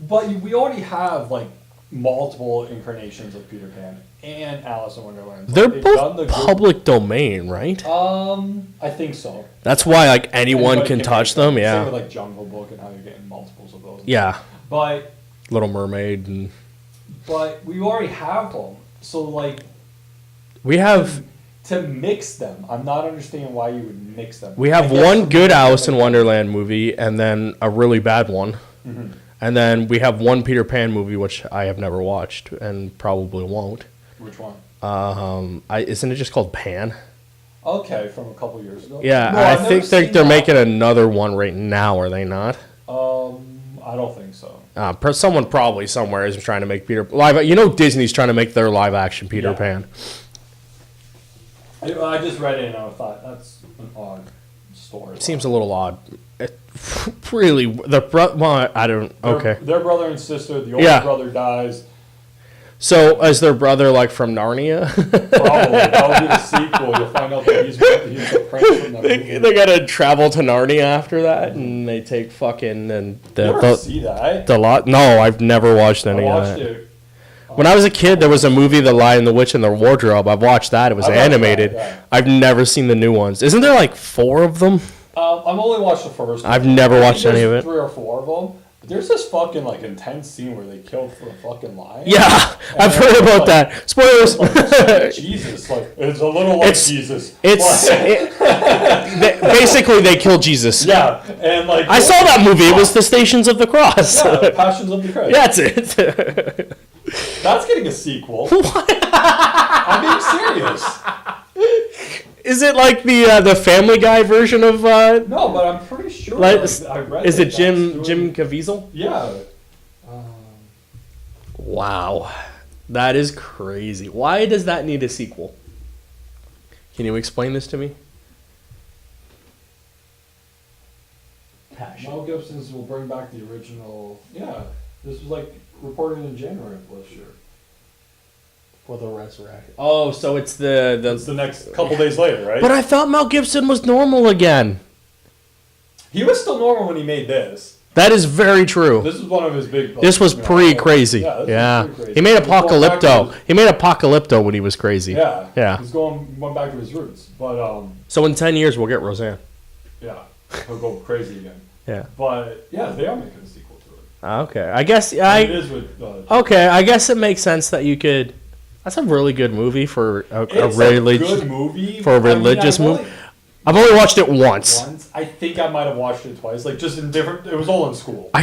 Speaker 2: But we already have like multiple incarnations of Peter Pan and Alice in Wonderland.
Speaker 1: They're both public domain, right?
Speaker 2: I think so.
Speaker 1: That's why like anyone can touch them. Yeah.
Speaker 2: Same with like Jungle Book and how you're getting multiples of those.
Speaker 1: Yeah.
Speaker 2: But
Speaker 1: Little Mermaid and.
Speaker 2: But we already have them, so like
Speaker 1: we have
Speaker 2: to mix them. I'm not understanding why you would mix them.
Speaker 1: We have one good Alice in Wonderland movie, and then a really bad one, and then we have one Peter Pan movie which I have never watched and probably won't.
Speaker 2: Which one?
Speaker 1: Isn't it just called Pan?
Speaker 2: Okay, from a couple years ago.
Speaker 1: Yeah, no, I think they're making another one right now. Are they not?
Speaker 2: I don't think so.
Speaker 1: Someone probably somewhere is trying to make live. You know, Disney's trying to make their live action Peter Pan.
Speaker 2: I just read it and I thought that's an odd story.
Speaker 1: It seems a little odd. Really, I don't. Okay.
Speaker 2: Their brother and sister. The older brother dies.
Speaker 1: So, is their brother like from Narnia?
Speaker 2: Probably. That would be the sequel. You'll find out that he's the prince from that movie.
Speaker 1: They gotta travel to Narnia after that, and they take fucking and
Speaker 2: see that?
Speaker 1: No, I've never watched any of that.
Speaker 2: It.
Speaker 1: When I was a kid, there was a movie, The Lion, the Witch, and the Wardrobe. I've watched that. It was animated. I've never seen the new ones. Isn't there like 4 of them?
Speaker 2: I've only watched the first one.
Speaker 1: I've never watched any of it.
Speaker 2: 3 or 4 of them. There's this fucking like intense scene where they killed for a fucking lion.
Speaker 1: Yeah, I've heard about that. Spoilers.
Speaker 2: Jesus, like it's a little like Jesus.
Speaker 1: Basically they killed Jesus.
Speaker 2: Yeah, and like
Speaker 1: I saw that movie. It was The Stations of the Cross.
Speaker 2: Yeah, Passions of the Christ.
Speaker 1: That's it.
Speaker 2: That's getting a sequel. What? I'm being serious.
Speaker 1: Is it like the Family Guy version of?
Speaker 2: No, but I'm pretty sure.
Speaker 1: I read. Is it Jim Caviezel?
Speaker 2: Yeah.
Speaker 1: Wow, that is crazy. Why does that need a sequel? Can you explain this to me?
Speaker 2: Passion. Mel Gibson's will bring back the original. Yeah, this was like reported in January of last year.
Speaker 1: For the resurrection. Oh, so it's the
Speaker 2: next couple days later, right?
Speaker 1: But I thought Mel Gibson was normal again.
Speaker 2: He was still normal when he made this.
Speaker 1: That is very true.
Speaker 2: This is one of his big.
Speaker 1: This was pre-crazy. Yeah. He made Apocalypto. He made Apocalypto when he was crazy.
Speaker 2: Yeah.
Speaker 1: Yeah.
Speaker 2: He's went back to his roots, but
Speaker 1: So in 10 years we'll get Roseanne.
Speaker 2: Yeah, he'll go crazy again.
Speaker 1: Yeah.
Speaker 2: But yeah, they are making a sequel to it.
Speaker 1: Okay, I guess
Speaker 2: it is with.
Speaker 1: Okay, I guess it makes sense that you could. That's a really good movie for a
Speaker 2: good movie
Speaker 1: for a religious movie. I've only watched it once.
Speaker 2: I think I might have watched it twice, like just in different. It was all in school.
Speaker 1: I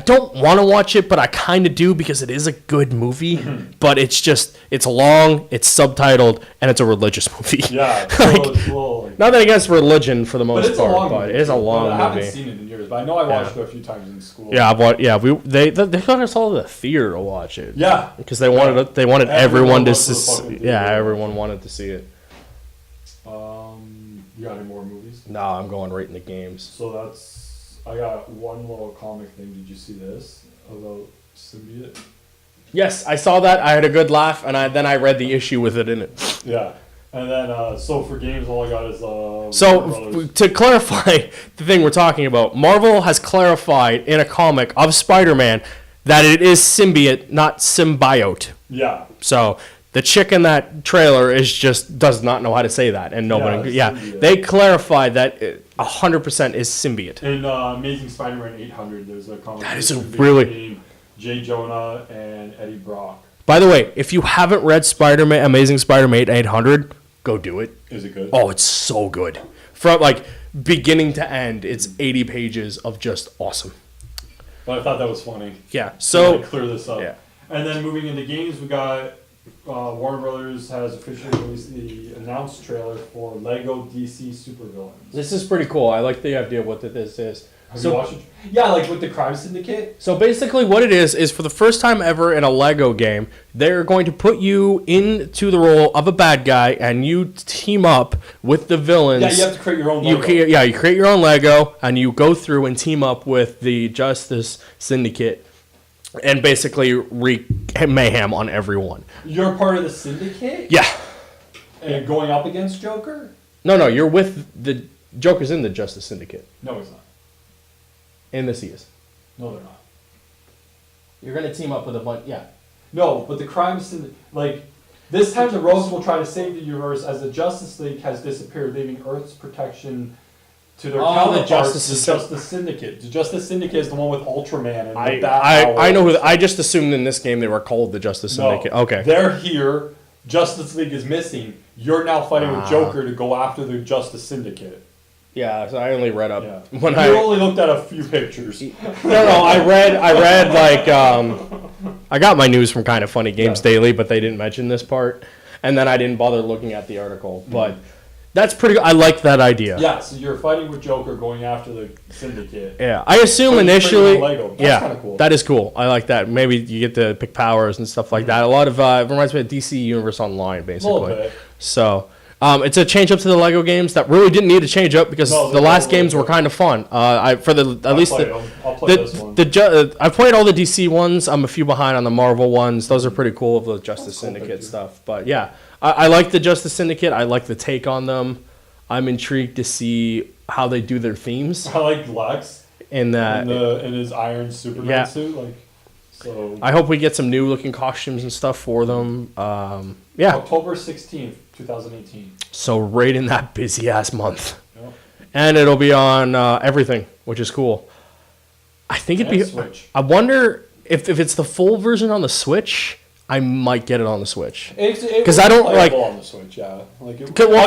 Speaker 1: don't want to watch it, but I kind of do because it is a good movie. But it's long, it's subtitled, and it's a religious movie.
Speaker 2: Yeah,
Speaker 1: nothing against religion for the most part,
Speaker 2: but
Speaker 1: it is a long movie.
Speaker 2: I haven't seen it in years, but I know I watched it a few times in school.
Speaker 1: Yeah, they got us all to the theater to watch it.
Speaker 2: Yeah,
Speaker 1: because they wanted everyone to see. Yeah, everyone wanted to see it.
Speaker 2: You got any more movies?
Speaker 1: No, I'm going right into games.
Speaker 2: So I got one little comic thing. Did you see this about Syndicate?
Speaker 1: Yes, I saw that. I had a good laugh, and then I read the issue with it in it.
Speaker 2: Yeah, and then so for games, all I got is
Speaker 1: to clarify the thing we're talking about, Marvel has clarified in a comic of Spider-Man that it is symbiote, not symbiote.
Speaker 2: Yeah.
Speaker 1: So the chick in that trailer does not know how to say that, and nobody. They clarified that 100% is symbiote.
Speaker 2: In Amazing Spider-Man 800, there's a comic.
Speaker 1: That is a really
Speaker 2: J. Jonah and Eddie Brock.
Speaker 1: By the way, if you haven't read Spider-Man, Amazing Spider-Man 800, go do it.
Speaker 2: Is it good?
Speaker 1: Oh, it's so good. From like beginning to end, it's 80 pages of just awesome.
Speaker 2: But I thought that was funny.
Speaker 1: Yeah. So
Speaker 2: clear this up.
Speaker 1: Yeah.
Speaker 2: And then moving into games, we got. Warner Brothers has officially released the announced trailer for Lego DC Supervillains.
Speaker 1: This is pretty cool. I like the idea of what this is.
Speaker 2: Have you watched it? Yeah, like with the Crime Syndicate.
Speaker 1: So basically what it is for the first time ever in a Lego game, they're going to put you into the role of a bad guy and you team up with the villains.
Speaker 2: Yeah, you have to create your own Lego.
Speaker 1: You create your own Lego and you go through and team up with the Justice Syndicate and basically wreak mayhem on everyone.
Speaker 2: You're part of the Syndicate?
Speaker 1: Yeah.
Speaker 2: And going up against Joker?
Speaker 1: No, you're with the Joker's in the Justice Syndicate.
Speaker 2: No, he's not.
Speaker 1: In this he is.
Speaker 2: No, they're not.
Speaker 1: You're going to team up with a bunch, yeah.
Speaker 2: No, but the Crime Syndicate, like, this time the Rogues will try to save the universe as the Justice League has disappeared, leaving Earth's protection to their counterparts, the Justice Syndicate. The Justice Syndicate is the one with Ultraman and
Speaker 1: I know who. I just assumed in this game they were called the Justice Syndicate. Okay.
Speaker 2: They're here. Justice League is missing. You're now fighting with Joker to go after the Justice Syndicate.
Speaker 1: Yeah, so I only read up
Speaker 2: You only looked at a few pictures.
Speaker 1: No, I read like I got my news from Kind of Funny Games Daily, but they didn't mention this part, and then I didn't bother looking at the article, but. That's pretty good. I like that idea.
Speaker 2: Yeah, so you're fighting with Joker going after the Syndicate.
Speaker 1: Yeah, I assume initially.
Speaker 2: That's kind of cool.
Speaker 1: That is cool. I like that. Maybe you get to pick powers and stuff like that. A lot of it reminds me of DC Universe Online, basically.
Speaker 2: A little bit.
Speaker 1: So it's a change up to the Lego games that really didn't need a change up because the last games were kind of fun. I've played this one. I've played all the DC ones. I'm a few behind on the Marvel ones. Those are pretty cool of the Justice Syndicate stuff. But yeah. I like the Justice Syndicate. I like the take on them. I'm intrigued to see how they do their themes.
Speaker 2: I like Lex
Speaker 1: in
Speaker 2: his iron Superman suit. So
Speaker 1: I hope we get some new looking costumes and stuff for them.
Speaker 2: October 16th, 2018.
Speaker 1: So right in that busy ass month.
Speaker 2: Yep.
Speaker 1: And it'll be on everything, which is cool. I think it'd be.
Speaker 2: Switch.
Speaker 1: I wonder if it's the full version on the Switch. I might get it on the Switch
Speaker 2: because
Speaker 1: I don't like
Speaker 2: on the Switch. Yeah, I'm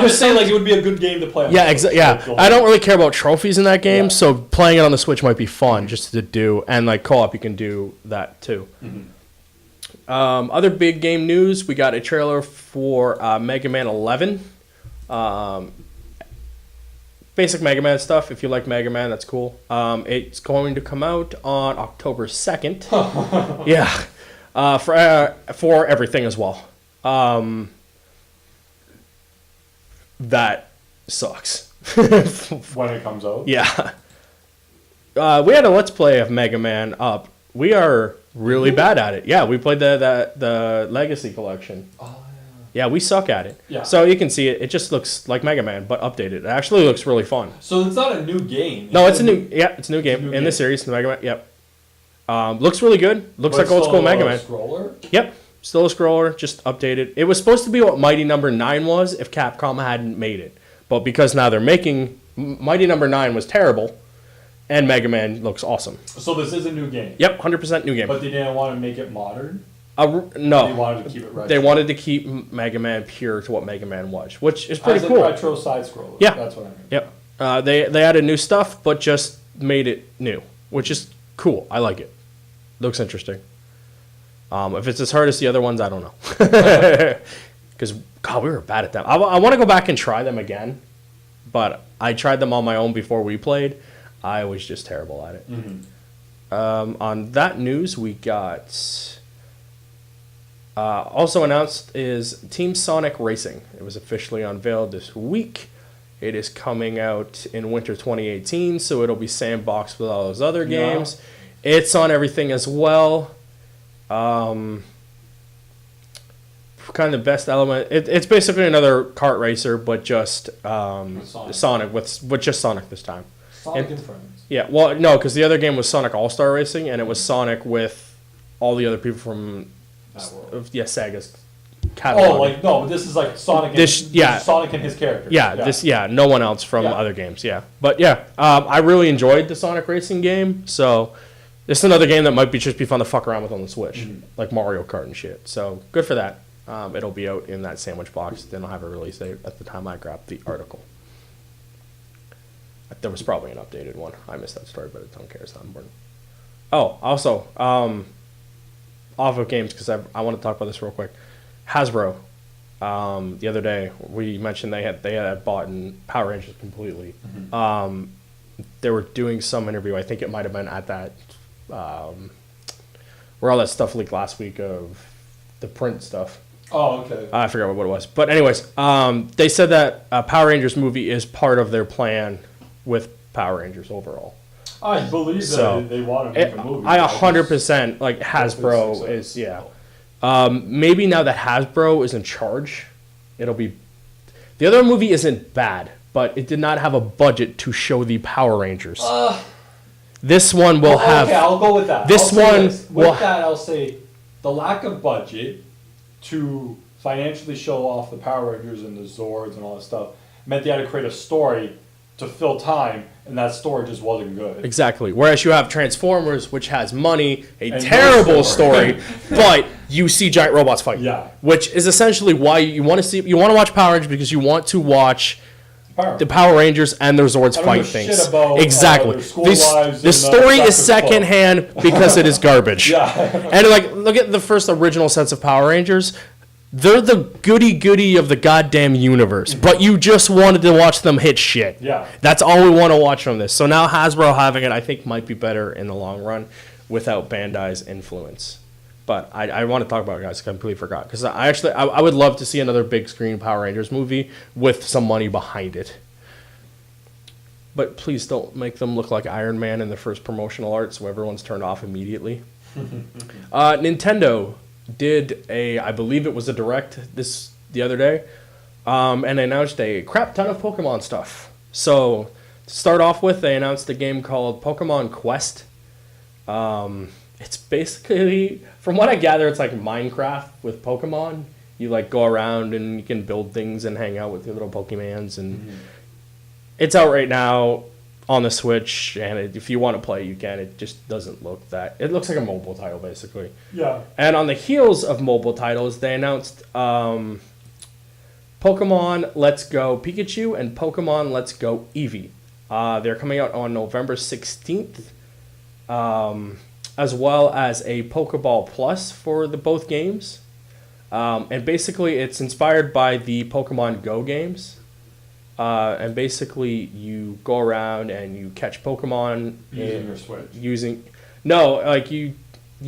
Speaker 2: just saying it would be a good game to play.
Speaker 1: I don't really care about trophies in that game, so playing it on the Switch might be fun just to do, and like co-op, you can do that too. Mm-hmm. Other big game news: we got a trailer for Mega Man 11. Basic Mega Man stuff. If you like Mega Man, that's cool. It's going to come out on October 2nd. Yeah. For everything as well. That sucks.
Speaker 2: When it comes out?
Speaker 1: Yeah. We had a Let's Play of Mega Man up. We are really bad at it. Yeah, we played the Legacy Collection. Oh, yeah. Yeah, we suck at it. Yeah. So you can see it. It just looks like Mega Man, but updated. It actually looks really fun.
Speaker 2: So it's not a new game.
Speaker 1: No, it's a new game in the series. The Mega Man. Yep. Looks really good. Looks like old school Mega Man.
Speaker 2: Scroller?
Speaker 1: Yep. Still a scroller, just updated. It was supposed to be what Mighty Number 9 was if Capcom hadn't made it. But because now they're making... Mighty Number 9 was terrible, and Mega Man looks awesome.
Speaker 2: So this is a new game?
Speaker 1: Yep, 100% new game.
Speaker 2: But they didn't want to make it modern?
Speaker 1: No.
Speaker 2: They wanted to keep it retro.
Speaker 1: They wanted to keep Mega Man pure to what Mega Man was, which is pretty
Speaker 2: As
Speaker 1: cool.
Speaker 2: a retro side scroller.
Speaker 1: Yeah.
Speaker 2: That's what I mean.
Speaker 1: Yep. They added new stuff, but just made it new, which is cool. I like it. Looks interesting. If it's as hard as the other ones, I don't know. Because, God, we were bad at them. I want to go back and try them again, but I tried them on my own before we played. I was just terrible at it. On that news, we got... also announced is Team Sonic Racing. It was officially unveiled this week. It is coming out in winter 2018, so it'll be sandboxed with all those other games. It's on everything as well. Kind of the best element. It's basically another kart racer, but just Sonic with just Sonic this time.
Speaker 2: Sonic and Friends.
Speaker 1: Yeah, well, no, because the other game was Sonic All-Star Racing, and it was Sonic with all the other people from Sega's catalog.
Speaker 2: No, but this is like Sonic. Sonic and his character.
Speaker 1: No one else from other games. Yeah, but I really enjoyed the Sonic Racing game, so it's another game that might just be fun to fuck around with on the Switch, like Mario Kart and shit. So good for that. It'll be out in that sandwich box. They don't have a release date at the time I grabbed the article. There was probably an updated one. I missed that story, but I don't care. It's not important. Oh, also, off of games, because I want to talk about this real quick. Hasbro, the other day, we mentioned they had bought in Power Rangers completely. They were doing some interview. I think it might have been at that where all that stuff leaked last week of the print stuff.
Speaker 2: Oh, okay.
Speaker 1: I forgot what it was. But anyways, they said that a Power Rangers movie is part of their plan with Power Rangers overall.
Speaker 2: I believe that they want to make a movie.
Speaker 1: I 100% like Hasbro is, maybe now that Hasbro is in charge, it'll be... The other movie isn't bad, but it did not have a budget to show the Power Rangers. This one will have...
Speaker 2: Okay, I'll go with that. I'll say the lack of budget to financially show off the Power Rangers and the Zords and all that stuff meant they had to create a story to fill time, and that story just wasn't good.
Speaker 1: Exactly. Whereas you have Transformers, which has money, and terrible story, but you see giant robots fight.
Speaker 2: Yeah.
Speaker 1: Which is essentially why you want to watch Power Rangers, because you want to watch the Power Rangers and their Zords fight things.
Speaker 2: Shit about,
Speaker 1: exactly. The story is secondhand because it is garbage. And look at the first original sense of Power Rangers. They're the goody-goody of the goddamn universe, but you just wanted to watch them hit shit.
Speaker 2: Yeah.
Speaker 1: That's all we want to watch from this. So now Hasbro having it, I think, might be better in the long run without Bandai's influence. But I want to talk about it, guys. I completely forgot. Because I would love to see another big screen Power Rangers movie with some money behind it. But please don't make them look like Iron Man in the first promotional art so everyone's turned off immediately. Nintendo did I believe it was a direct the other day, and they announced a crap ton of Pokemon stuff. So to start off with, they announced a game called Pokemon Quest. It's basically, from what I gather, it's like Minecraft with Pokemon. You go around and you can build things and hang out with your little Pokemons, and it's out right now on the Switch, and if you want to play, you can. It just doesn't look that... It looks like a mobile title, basically.
Speaker 2: Yeah.
Speaker 1: And on the heels of mobile titles, they announced Pokemon Let's Go Pikachu and Pokemon Let's Go Eevee. They're coming out on November 16th, as well as a Pokeball Plus for both games. And basically, it's inspired by the Pokemon Go games. And basically, you go around and you catch Pokemon
Speaker 2: using your Switch.
Speaker 1: You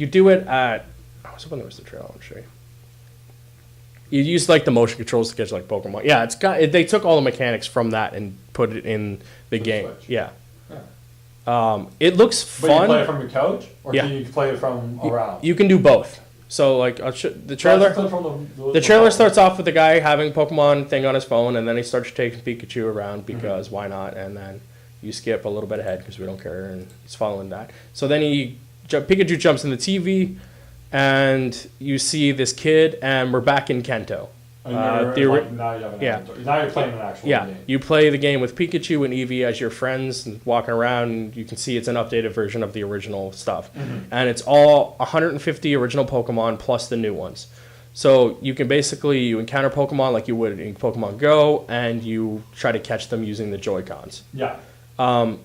Speaker 1: do it at. I was hoping there was the trailer. I'll show you. You use the motion controls to catch Pokemon. Yeah, they took all the mechanics from that and put it in the game.
Speaker 2: Switch.
Speaker 1: Yeah. It looks fun.
Speaker 2: But you play it from your couch, or do you play it from around?
Speaker 1: You can do both. So the trailer. The trailer starts off with the guy having Pokemon thing on his phone, and then he starts taking Pikachu around because why not? And then you skip a little bit ahead because we don't care, and he's following that. So then Pikachu jumps in the TV, and you see this kid, and we're back in Kanto.
Speaker 2: Now you have an avatar. Now you're playing an actual game.
Speaker 1: You play the game with Pikachu and Eevee as your friends and walking around, and you can see it's an updated version of the original stuff. And it's all 150 original Pokemon plus the new ones. So you can you encounter Pokemon like you would in Pokemon Go, and you try to catch them using the Joy-Cons.
Speaker 2: Yeah.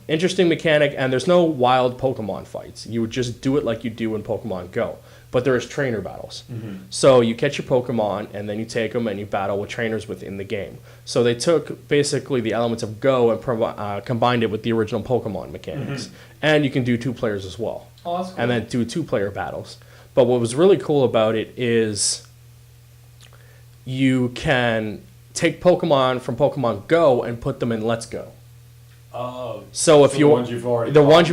Speaker 1: Interesting mechanic, and there's no wild Pokemon fights. You would just do it like you do in Pokemon Go. But there is trainer battles. So you catch your Pokemon, and then you take them and you battle with trainers within the game. So they took basically the elements of Go and combined it with the original Pokemon mechanics. And you can do 2 players as well.
Speaker 2: Oh, that's cool.
Speaker 1: And then do 2-player battles. But what was really cool about it is you can take Pokemon from Pokemon Go and put them in Let's Go. So if
Speaker 2: the ones you've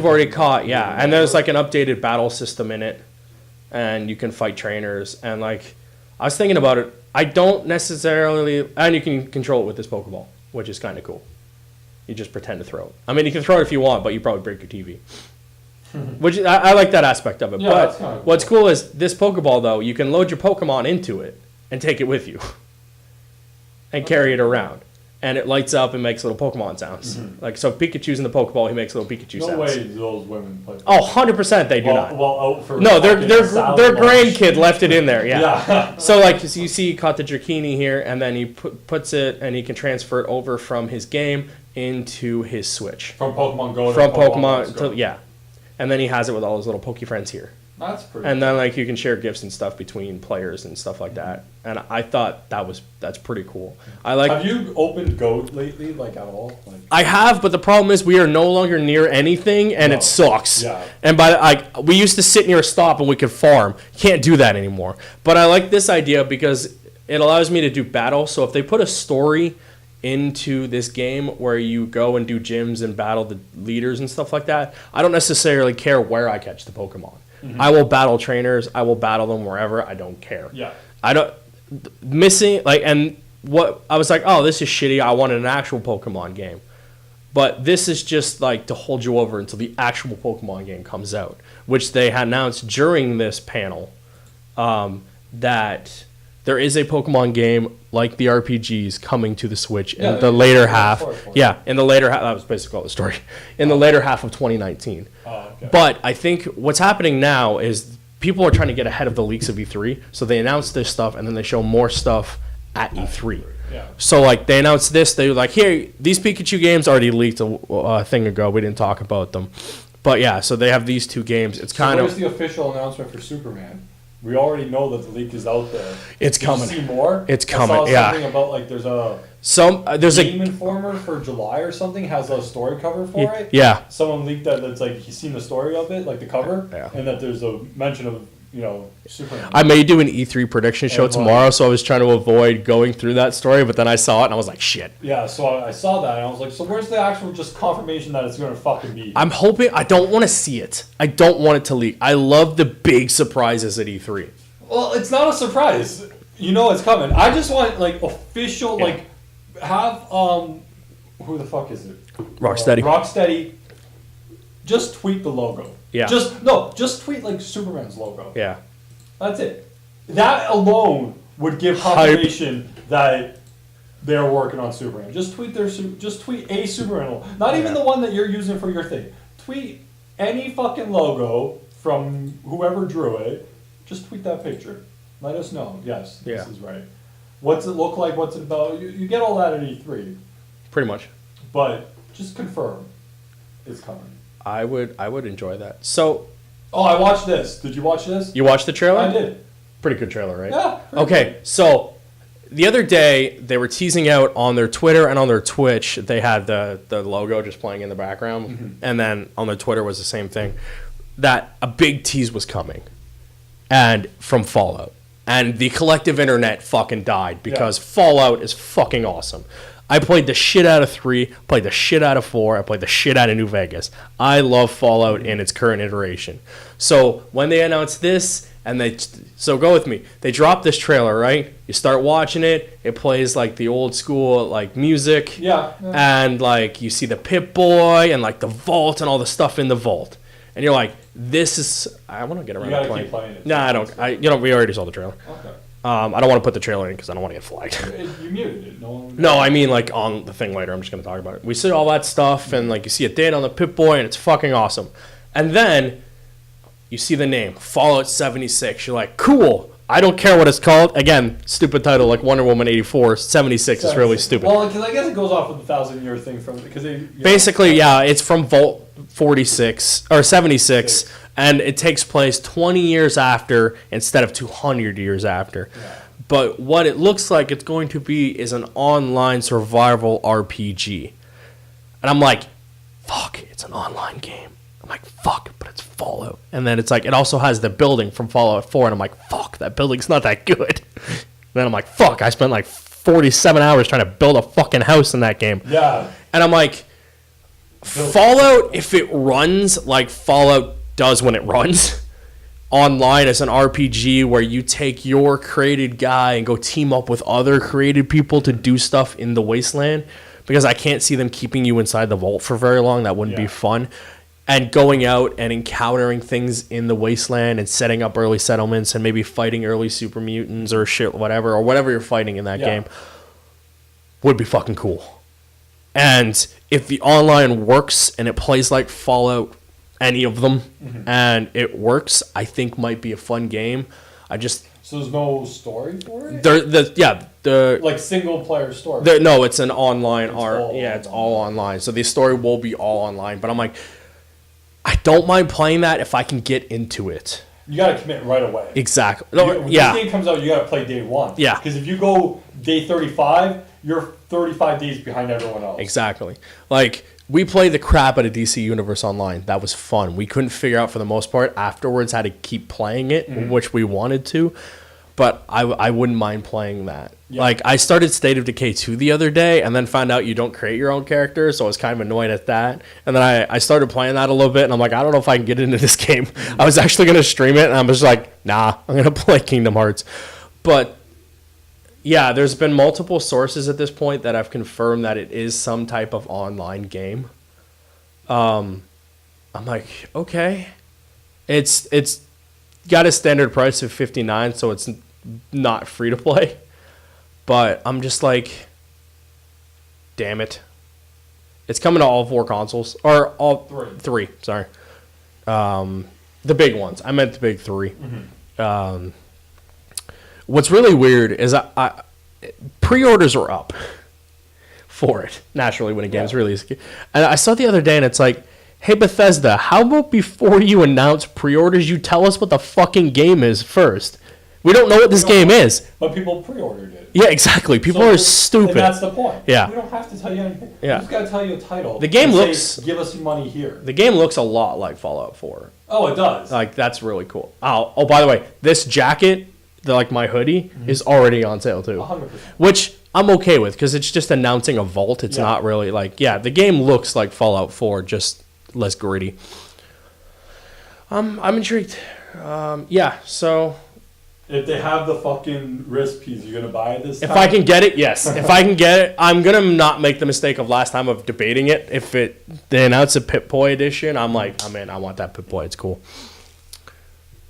Speaker 1: already caught, yeah. And there's like an updated battle system in it. And you can fight trainers, and like, I was thinking about it. I don't necessarily, and you can control it with this Pokeball, which is kind of cool. You just pretend to throw it. I mean, you can throw it if you want, but you probably break your TV. Which I like that aspect of it.
Speaker 2: Yeah,
Speaker 1: but
Speaker 2: that's kinda cool.
Speaker 1: What's cool is this Pokeball, though, you can load your Pokemon into it and take it with you, and carry it around. And it lights up and makes little Pokemon sounds. Like, so if Pikachu's in the Pokeball, he makes little Pikachu sounds.
Speaker 2: No way those women play.
Speaker 1: Oh, 100% they do not.
Speaker 2: No,
Speaker 1: their grandkid left it in there, yeah. So, like, so you see he caught the Dratini here, and then he puts it, and he can transfer it over from his game into his Switch.
Speaker 2: From Pokemon Go
Speaker 1: to Pokemon to, yeah. And then he has it with all his little Poke friends here.
Speaker 2: That's pretty
Speaker 1: And then, like, you can share gifts and stuff between players and stuff like that. And I thought that's pretty cool.
Speaker 2: Have you opened Go lately, like, at all? Like,
Speaker 1: I have, but the problem is we are no longer near anything, and it sucks.
Speaker 2: Yeah.
Speaker 1: And we used to sit near a stop and we could farm. Can't do that anymore. But I like this idea because it allows me to do battle. So if they put a story into this game where you go and do gyms and battle the leaders and stuff like that, I don't necessarily care where I catch the Pokemon. I will battle trainers. I will battle them wherever. I don't care.
Speaker 2: Yeah.
Speaker 1: And what I was like, oh, this is shitty. I wanted an actual Pokemon game. But this is just like to hold you over until the actual Pokemon game comes out, which they had announced during this panel, that there is a Pokemon game like the RPGs coming to the Switch in the later half. In the later half. That was basically all the story. In the later half of 2019.
Speaker 2: Okay.
Speaker 1: But I think what's happening now is people are trying to get ahead of the leaks of E3. So they announce this stuff, and then they show more stuff at E3.
Speaker 2: Yeah.
Speaker 1: So, like, they announced this. They were like, here, these Pikachu games already leaked a thing ago. We didn't talk about them. But, yeah, so they have these 2 games. It's kind of...
Speaker 2: Where's the official announcement for Superman? We already know that the leak is out there.
Speaker 1: It's coming.
Speaker 2: Did you see more?
Speaker 1: It's coming,
Speaker 2: I saw something about, like, there's a Game Informer for July or something has a story cover for it.
Speaker 1: Yeah.
Speaker 2: Someone leaked that it's like he's seen the story of it, like the cover, and that there's a mention of, Superman.
Speaker 1: I may do an E3 prediction show tomorrow, so I was trying to avoid going through that story, but then I saw it and I was like, shit.
Speaker 2: Yeah, so I saw that and I was like, so where's the actual just confirmation that it's going to fucking be?
Speaker 1: I'm hoping, I don't want to see it. I don't want it to leak. I love the big surprises at E3.
Speaker 2: Well, it's not a surprise. You know it's coming. I just want, like, official, like, have, who the fuck is it?
Speaker 1: Rocksteady.
Speaker 2: Rocksteady. Just tweet the logo.
Speaker 1: Yeah.
Speaker 2: Just tweet, like, Superman's logo.
Speaker 1: Yeah.
Speaker 2: That's it. That alone would give confirmation that they're working on Superman. Just tweet a Superman logo. Not even the one that you're using for your thing. Tweet any fucking logo from whoever drew it. Just tweet that picture. Let us know. Yes, this is right. What's it look like? What's it about? You get all that at E3.
Speaker 1: Pretty much.
Speaker 2: But just confirm it's coming.
Speaker 1: I would enjoy that. So.
Speaker 2: Oh, I watched this. Did you watch this?
Speaker 1: You watched the trailer?
Speaker 2: I did.
Speaker 1: Pretty good trailer, right?
Speaker 2: Yeah.
Speaker 1: Okay, so the other day they were teasing out on their Twitter and on their Twitch. They had the logo just playing in the background, and then on their Twitter was the same thing. That a big tease was coming, and from Fallout, and the collective internet fucking died because Fallout is fucking awesome. I played the shit out of 3, played the shit out of 4, I played the shit out of New Vegas. I love Fallout in its current iteration. So when they announced this, so go with me, they dropped this trailer, right? You start watching it, it plays like the old school like music.
Speaker 2: Yeah.
Speaker 1: And like you see the Pip-Boy and like the vault and all the stuff in the vault. And you're like, this is, I want to get around to playing.
Speaker 2: Keep playing it.
Speaker 1: No, I don't. We already saw the trailer.
Speaker 2: Okay.
Speaker 1: I don't want to put the trailer in because I don't want to get flagged.
Speaker 2: You muted it.
Speaker 1: No, I mean like on the thing later. I'm just going to talk about it. We see all that stuff, and like you see a date on the Pip-Boy, and it's fucking awesome. And then you see the name, Fallout 76. You're like, cool. I don't care what it's called. Again, stupid title like Wonder Woman 84. 76 is really stupid.
Speaker 2: Well, because I guess it goes off with the 1,000-year thing from because
Speaker 1: basically, yeah, it's from Vault 46 or 76, and it takes place 20 years after instead of 200 years after. Yeah. But what it looks like it's going to be is an online survival RPG, and I'm like, fuck, it's an online game. I'm like, fuck, but it's Fallout. And then it's like, it also has the building from Fallout 4. And I'm like, fuck, that building's not that good. And then I'm like, fuck, I spent like 47 hours trying to build a fucking house in that game.
Speaker 2: Yeah.
Speaker 1: And I'm like, Fallout, if it runs like Fallout does when it runs online as an RPG where you take your created guy and go team up with other created people to do stuff in the wasteland, because I can't see them keeping you inside the vault for very long. That wouldn't be fun. And going out and encountering things in the wasteland and setting up early settlements and maybe fighting early super mutants or shit, whatever you're fighting in that game would be fucking cool. And if the online works and it plays like Fallout, any of them, and it works, I think might be a fun game.
Speaker 2: So there's no story for it?
Speaker 1: The
Speaker 2: like single player story.
Speaker 1: No, it's an online it's all
Speaker 2: online.
Speaker 1: online. So the story will be all online. But I'm like, I don't mind playing that if I can get into it.
Speaker 2: You got to commit right away.
Speaker 1: Exactly.
Speaker 2: When this game comes out, you got to play day one.
Speaker 1: Yeah.
Speaker 2: Because if you go day 35, you're 35 days behind everyone else.
Speaker 1: Exactly. Like, we played the crap out of DC Universe Online. That was fun. We couldn't figure out for the most part afterwards how to keep playing it, which we wanted to. But I wouldn't mind playing that. Yeah. Like, I started State of Decay 2 the other day and then found out you don't create your own character, so I was kind of annoyed at that. And then I started playing that a little bit, and I'm like, I don't know if I can get into this game. I was actually going to stream it, and I was like, nah, I'm going to play Kingdom Hearts. But, yeah, there's been multiple sources at this point that have confirmed that it is some type of online game. I'm like, okay. It's got a standard price of $59, so it's not free to play. But I'm just like, damn it. It's coming to all 4 consoles. Or all 3, sorry. The big ones. I meant the big 3. What's really weird is I pre-orders are up for it, naturally, when a game's released. And I saw it the other day, and it's like, hey, Bethesda, how about before you announce pre-orders, you tell us what the fucking game is first? We don't know what this game is.
Speaker 2: But people pre-ordered it.
Speaker 1: Yeah, exactly. People are stupid.
Speaker 2: And that's the point.
Speaker 1: Yeah.
Speaker 2: We don't have to tell you anything.
Speaker 1: Yeah.
Speaker 2: We just got to tell you a title.
Speaker 1: The game looks...
Speaker 2: give us your money here.
Speaker 1: The game looks a lot like Fallout 4.
Speaker 2: Oh, it does.
Speaker 1: Like, that's really cool. Oh, by the way, this jacket, my hoodie, is already on sale, too.
Speaker 2: 100%.
Speaker 1: Which I'm okay with, because it's just announcing a vault. It's not really like... Yeah, the game looks like Fallout 4, just less gritty. I'm intrigued. So...
Speaker 2: If they have the fucking recipes, you're going to buy it this time?
Speaker 1: If I can get it, yes. If I can get it, I'm going to not make the mistake of last time of debating it. If they announce a Pip-Boy edition, I'm like, I'm in. I want that Pip-Boy. It's cool.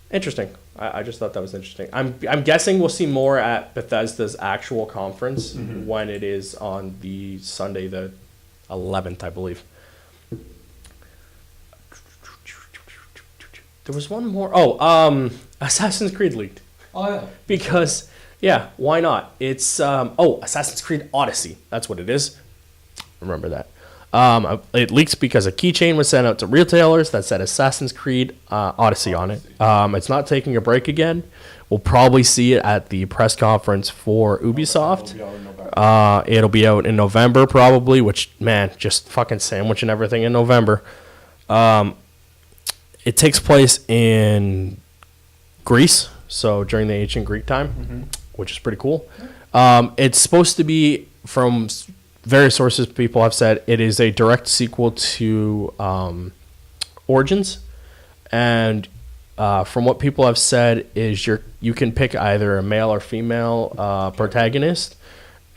Speaker 1: Interesting. I just thought that was interesting. I'm guessing we'll see more at Bethesda's actual conference when it is on the Sunday the 11th, I believe. There was one more. Assassin's Creed leaked.
Speaker 2: Oh, yeah.
Speaker 1: Because, why not? It's, Assassin's Creed Odyssey. That's what it is. Remember that. It leaks because a keychain was sent out to retailers that said Assassin's Creed Odyssey on it. It's not taking a break again. We'll probably see it at the press conference for Ubisoft. It'll be out in November probably, which, man, just fucking sandwiching everything in November. It takes place in Greece, so during the ancient Greek time, which is pretty cool. It's supposed to be, from various sources people have said, it is a direct sequel to Origins. And from what people have said is you can pick either a male or female protagonist.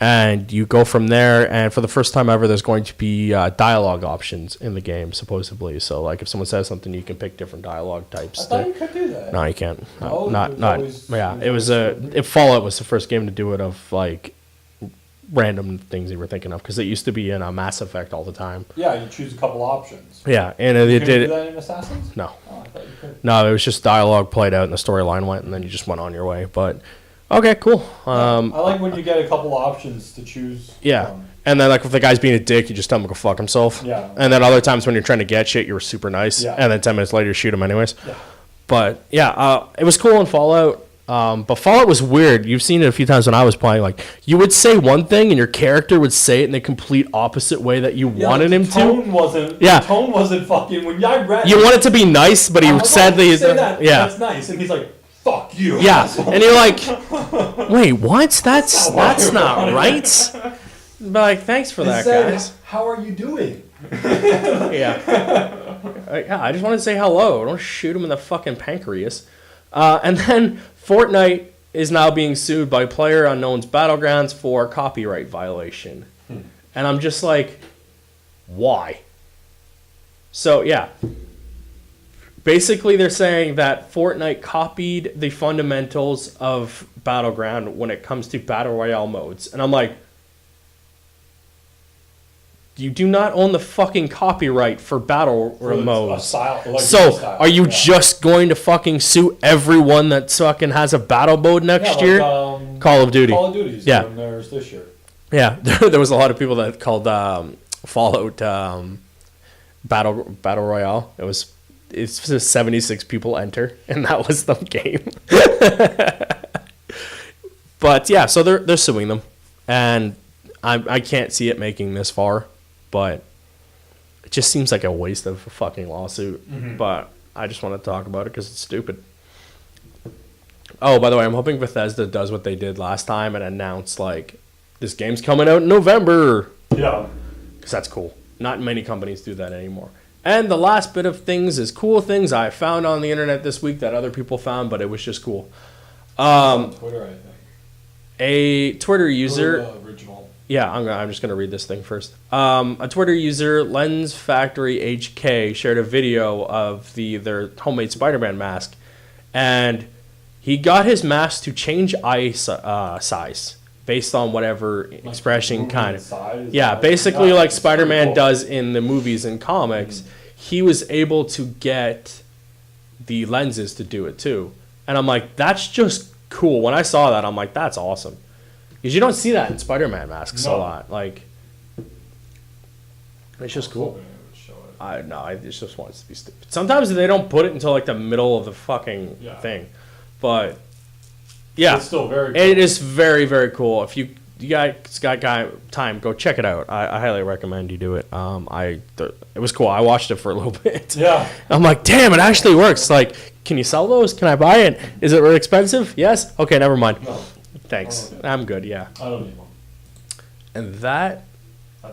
Speaker 1: And you go from there, and for the first time ever, there's going to be dialogue options in the game, supposedly. So, like, if someone says something, you can pick different dialogue types.
Speaker 2: I thought you could do that.
Speaker 1: No, you can't.
Speaker 2: Fallout
Speaker 1: was the first game to do it of, like, random things you were thinking of, because it used to be in Mass Effect all the time.
Speaker 2: Yeah, you choose a couple options.
Speaker 1: Yeah, and
Speaker 2: you
Speaker 1: it did.
Speaker 2: Do that in Assassins?
Speaker 1: No.
Speaker 2: Oh, I thought you could.
Speaker 1: No, it was just dialogue played out and the storyline went, and then you just went on your way. But okay, cool.
Speaker 2: I like when you get a couple options to choose.
Speaker 1: Yeah, and then like if the guy's being a dick, you just tell him to go fuck himself.
Speaker 2: Yeah.
Speaker 1: And then other times when you're trying to get shit, you're super nice.
Speaker 2: Yeah.
Speaker 1: And then 10 minutes later, you shoot him anyways.
Speaker 2: Yeah.
Speaker 1: But yeah, it was cool in Fallout. But Fallout was weird. You've seen it a few times when I was playing. Like, you would say one thing and your character would say it in the complete opposite way that you wanted him to.
Speaker 2: The tone wasn't fucking. When I read,
Speaker 1: you want it to be nice, but he sadly
Speaker 2: say that.
Speaker 1: Yeah,
Speaker 2: that's nice, and he's like, "Fuck you."
Speaker 1: Yeah, and you're like, "Wait, what? That's not right." But like, thanks for that, guys.
Speaker 2: How are you doing?
Speaker 1: Yeah. I just wanted to say hello. Don't shoot him in the fucking pancreas. And then Fortnite is now being sued by PlayerUnknown's Battlegrounds for copyright violation. And I'm just like, why? So, yeah. Basically, they're saying that Fortnite copied the fundamentals of Battleground when it comes to Battle Royale modes. And I'm like, you do not own the fucking copyright for battle modes. So, are you just going to fucking sue everyone that fucking has a battle mode next year? Call of Duty.
Speaker 2: Call of Duty's
Speaker 1: doing
Speaker 2: theirs this year.
Speaker 1: Yeah, there was a lot of people that called Fallout Battle Royale. It's just 76 people enter, and that was the game. But yeah, so they're suing them, and I can't see it making this far. But it just seems like a waste of a fucking lawsuit. Mm-hmm. But I just want to talk about it because it's stupid. Oh, by the way, I'm hoping Bethesda does what they did last time and announce, like, this game's coming out in November.
Speaker 2: Yeah.
Speaker 1: Because that's cool. Not many companies do that anymore. And the last bit of things is cool things I found on the internet this week that other people found, but it was just cool.
Speaker 2: On Twitter, I think.
Speaker 1: A Twitter user...
Speaker 2: original.
Speaker 1: Yeah, I'm just going to read this thing first. A Twitter user, Lens Factory HK, shared a video of their homemade Spider-Man mask. And he got his mask to change eye size based on whatever expression kind of... Yeah, basically like Spider-Man does in the movies and comics. Mm-hmm. He was able to get the lenses to do it too. And I'm like, that's just cool. When I saw that, I'm like, that's awesome. Because you don't see that in Spider-Man masks a lot. Like, it's just cool. It just wants to be stupid. Sometimes they don't put it until like the middle of the fucking thing. But, yeah. It's
Speaker 2: still very cool.
Speaker 1: It is very, very cool. If you guys got time, go check it out. I highly recommend you do it. It was cool. I watched it for a little bit.
Speaker 2: Yeah.
Speaker 1: I'm like, damn, it actually works. Like, can you sell those? Can I buy it? Is it really expensive? Yes? Okay, never mind.
Speaker 2: No.
Speaker 1: Thanks. I'm good, yeah.
Speaker 2: I don't need one.
Speaker 1: And that's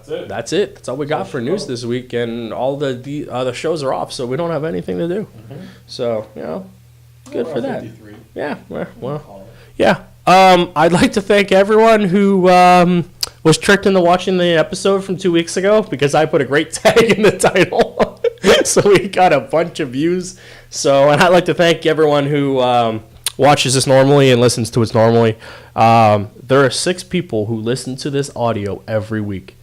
Speaker 1: it. That's all we got for news this week, and all the shows are off, so we don't have anything to do. Mm-hmm. So, good for that. 53. Yeah, well, yeah. I'd like to thank everyone who was tricked into watching the episode from 2 weeks ago, because I put a great tag in the title. So we got a bunch of views. So, and I'd like to thank everyone who watches this normally and listens to it normally. There are 6 people who listen to this audio every week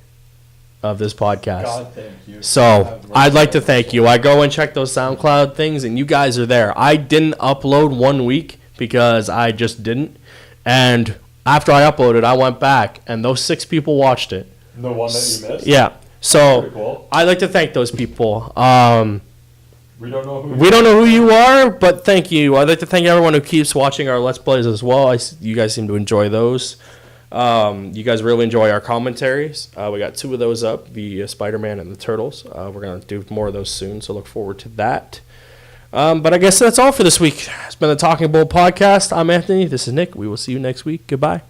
Speaker 1: of this podcast.
Speaker 2: God, thank you.
Speaker 1: So I'd like to thank you. I go and check those SoundCloud things, and you guys are there. I didn't upload 1 week because I just didn't. And after I uploaded, I went back, and those 6 people watched it.
Speaker 2: The one that you missed?
Speaker 1: Yeah. So
Speaker 2: cool.
Speaker 1: I'd like to thank those people.
Speaker 2: We don't know
Speaker 1: who you are, but thank you. I'd like to thank everyone who keeps watching our Let's Plays as well. You guys seem to enjoy those. You guys really enjoy our commentaries. We got 2 of those up, the Spider-Man and the Turtles. We're going to do more of those soon, so look forward to that. But I guess that's all for this week. It's been the Talking Bull podcast. I'm Anthony. This is Nick. We will see you next week. Goodbye.